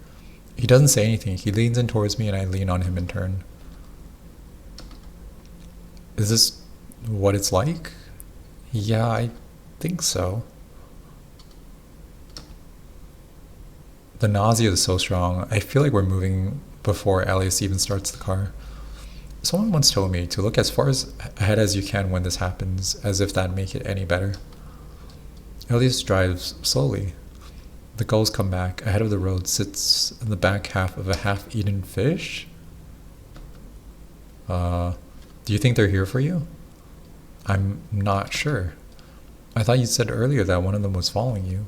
He doesn't say anything. He leans in towards me and I lean on him in turn. Is this what it's like? Yeah, I think so. The nausea is so strong. I feel like we're moving before Elias even starts the car. Someone once told me to look as far ahead as you can when this happens, as if that'd make it any better. Elias drives slowly. The gulls come back. Ahead of the road sits in the back half of a half-eaten fish. Do you think they're here for you? I'm not sure. I thought you said earlier that one of them was following you.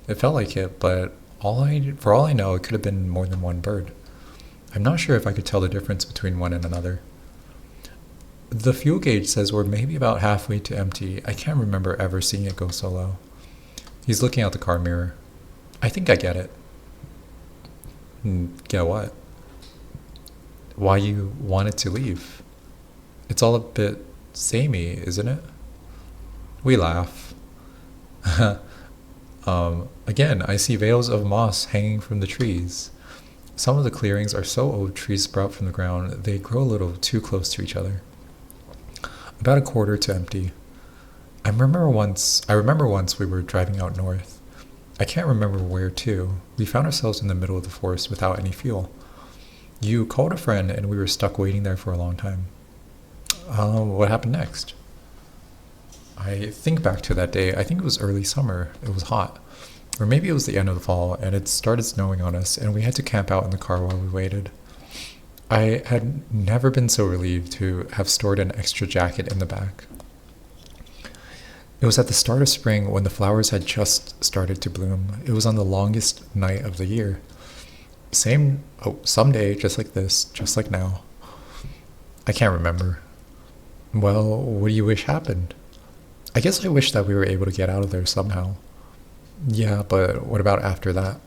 It felt like it, but for all I know, it could have been more than one bird. I'm not sure if I could tell the difference between one and another. The fuel gauge says we're maybe about halfway to empty. I can't remember ever seeing it go so low. He's looking out the car mirror. I think I get it. Get what? Why you wanted to leave. It's all a bit samey, isn't it? We laugh. Again, I see veils of moss hanging from the trees. Some of the clearings are so old trees sprout from the ground, they grow a little too close to each other. About a quarter to empty. I remember once we were driving out north. I can't remember where to. We found ourselves in the middle of the forest without any fuel. You called a friend and we were stuck waiting there for a long time. What happened next? I think back to that day. I think it was early summer. It was hot. Or maybe it was the end of the fall, and it started snowing on us, and we had to camp out in the car while we waited. I had never been so relieved to have stored an extra jacket in the back. It was at the start of spring when the flowers had just started to bloom. It was on the longest night of the year. Someday, just like this, just like now. I can't remember. Well, what do you wish happened? I guess I wish that we were able to get out of there somehow. Yeah, but what about after that?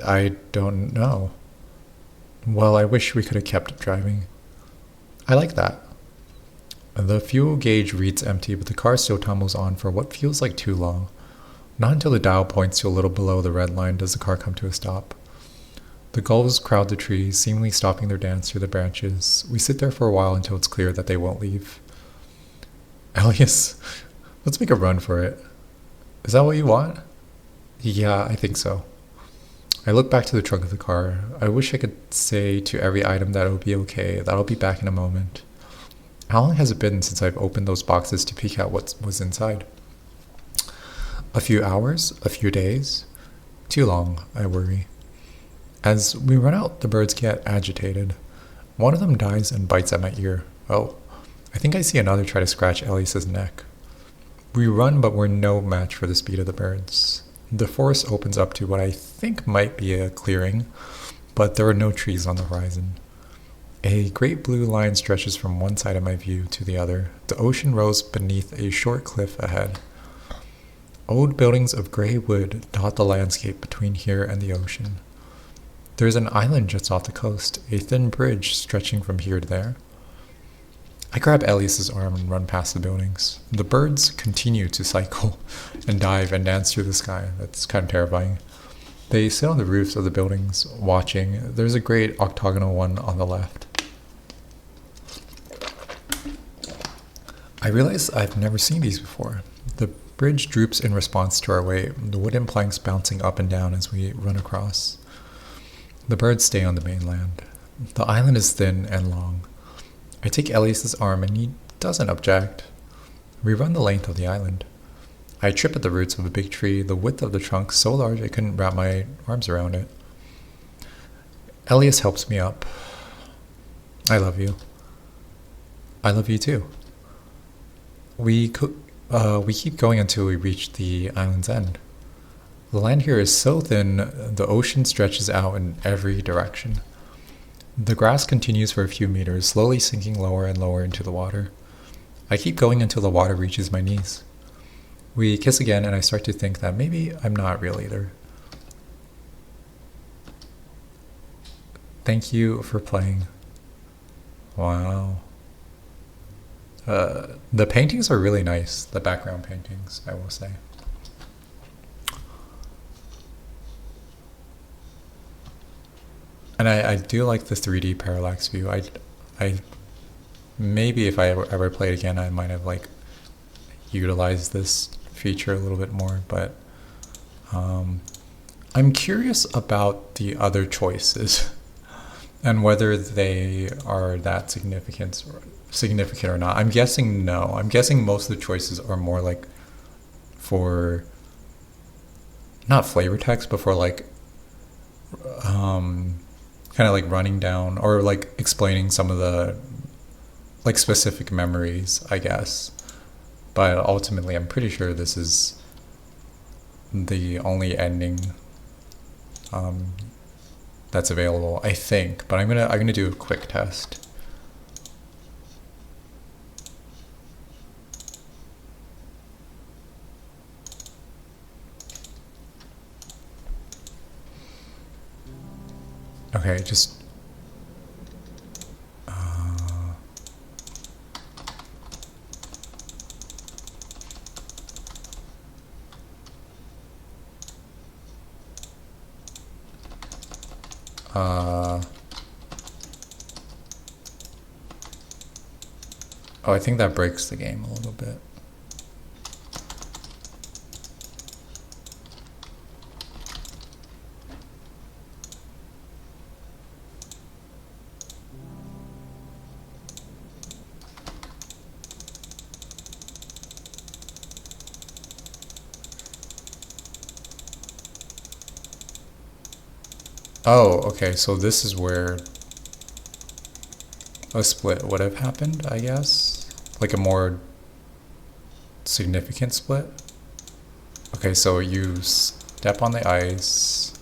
I don't know. Well, I wish we could have kept driving. I like that. The fuel gauge reads empty, but the car still tumbles on for what feels like too long. Not until the dial points to a little below the red line does the car come to a stop. The gulls crowd the trees, seemingly stopping their dance through the branches. We sit there for a while until it's clear that they won't leave. Elias, let's make a run for it. Is that what you want? Yeah, I think so. I look back to the trunk of the car. I wish I could say to every item that it'll be okay, that I'll be back in a moment. How long has it been since I've opened those boxes to peek out what was inside? A few hours? A few days? Too long, I worry. As we run out, the birds get agitated. One of them dies and bites at my ear. Oh, I think I see another try to scratch Elias's neck. We run, but we're no match for the speed of the birds. The forest opens up to what I think might be a clearing, but there are no trees on the horizon. A great blue line stretches from one side of my view to the other. The ocean rose beneath a short cliff ahead. Old buildings of gray wood dot the landscape between here and the ocean. There's an island just off the coast, a thin bridge stretching from here to there. I grab Elias's arm and run past the buildings. The birds continue to cycle and dive and dance through the sky. That's kind of terrifying. They sit on the roofs of the buildings, watching. There's a great octagonal one on the left. I realize I've never seen these before. The bridge droops in response to our weight, the wooden planks bouncing up and down as we run across. The birds stay on the mainland. The island is thin and long. I take Elias's arm and he doesn't object. We run the length of the island. I trip at the roots of a big tree, the width of the trunk so large I couldn't wrap my arms around it. Elias helps me up. I love you. I love you too. We keep going until we reach the island's end. The land here is so thin, the ocean stretches out in every direction. The grass continues for a few meters, slowly sinking lower and lower into the water. I keep going until the water reaches my knees. We kiss again, and I start to think that maybe I'm not real either. Thank you for playing. Wow. The paintings are really nice, the background paintings, I will say. And I do like the 3D parallax view. I maybe if I ever play it again, I might have like utilized this feature a little bit more. But I'm curious about the other choices and whether they are that significant or not. I'm guessing no. I'm guessing most of the choices are more like for not flavor text, but for like kind of like running down or like explaining some of the like specific memories, I guess. But ultimately, I'm pretty sure this is the only ending that's available, I think. But I'm gonna do a quick test. Okay, just Uh, oh, I think that breaks the game a little bit. Oh, okay, so this is where a split would have happened, I guess. Like a more significant split. Okay, so you step on the ice.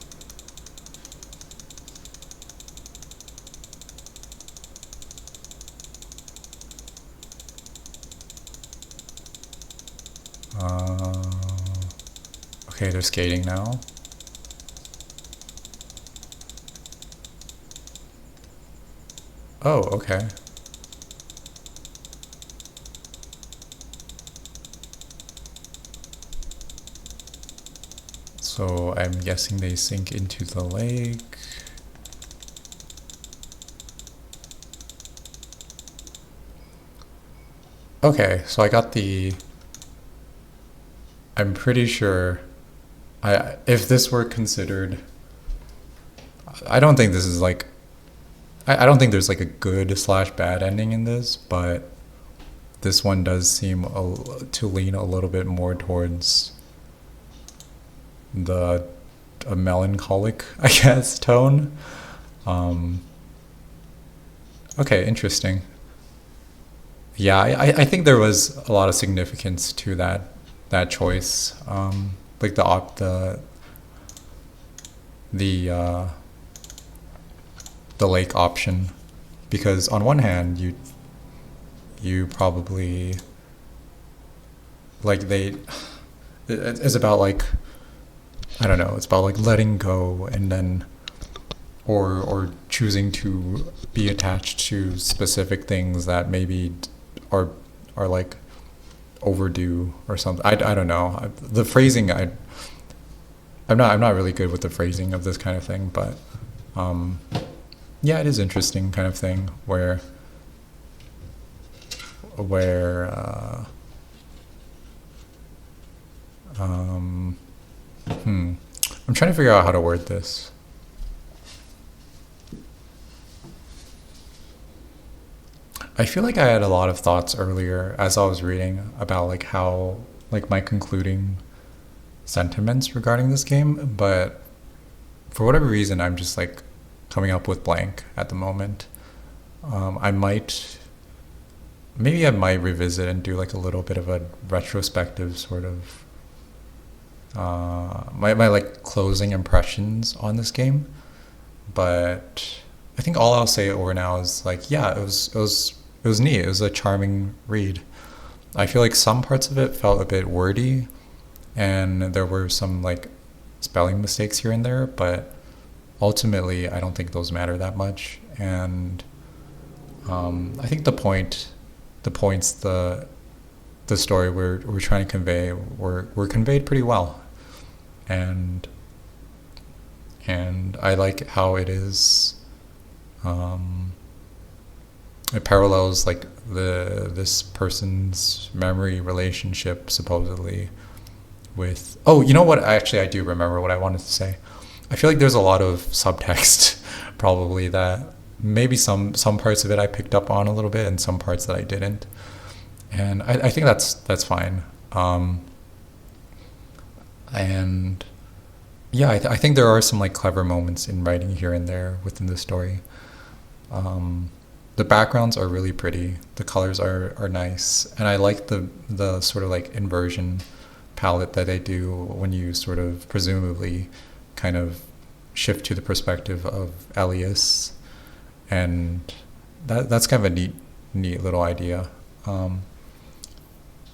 Okay, they're skating now. Oh, okay. So I'm guessing they sink into the lake. Okay, so I got the... I'm pretty sure... if this were considered... I don't think this is like... I don't think there's like a good slash bad ending in this, but this one does seem to lean a little bit more towards a melancholic, I guess, tone. Okay, interesting. Yeah, I think there was a lot of significance to that choice. Like the the lake option, because on one hand you probably like it's about like, I don't know, it's about like letting go and then or choosing to be attached to specific things that maybe are like overdue or something. I don't know. The phrasing I'm not really good with the phrasing of this kind of thing, but yeah, it is interesting kind of thing where I'm trying to figure out how to word this. I feel like I had a lot of thoughts earlier as I was reading about like how like my concluding sentiments regarding this game, but for whatever reason I'm just like coming up with blank at the moment. I might revisit and do like a little bit of a retrospective sort of my like closing impressions on this game, but I think all I'll say over now is like, yeah, it was neat. It was a charming read. I feel like some parts of it felt a bit wordy, and there were some like spelling mistakes here and there, but ultimately I don't think those matter that much. And I think the points, the story we're trying to convey were conveyed pretty well, and I like how it is. It parallels like this person's memory relationship supposedly with, oh, you know what, I do remember what I wanted to say. I feel like there's a lot of subtext probably that maybe some parts of it I picked up on a little bit and some parts that I didn't, and I think that's fine. And yeah, I think there are some like clever moments in writing here and there within the story. The backgrounds are really pretty. The colors are nice, and I like the sort of like inversion palette that they do when you sort of presumably kind of shift to the perspective of Elias, and that's kind of a neat little idea.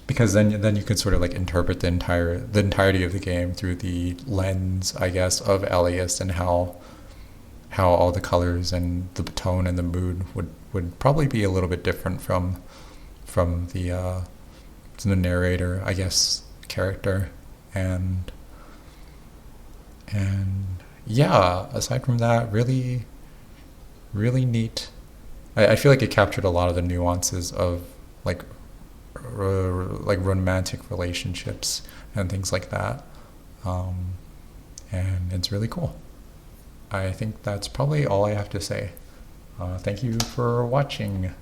Because then you could sort of like interpret the entirety of the game through the lens, I guess, of Elias, and how all the colors and the tone and the mood would probably be a little bit different from the narrator, I guess, character, and yeah, aside from that, really, really neat. I feel like it captured a lot of the nuances of like like romantic relationships and things like that. Um, and it's really cool. I think that's probably all I have to say. Thank you for watching.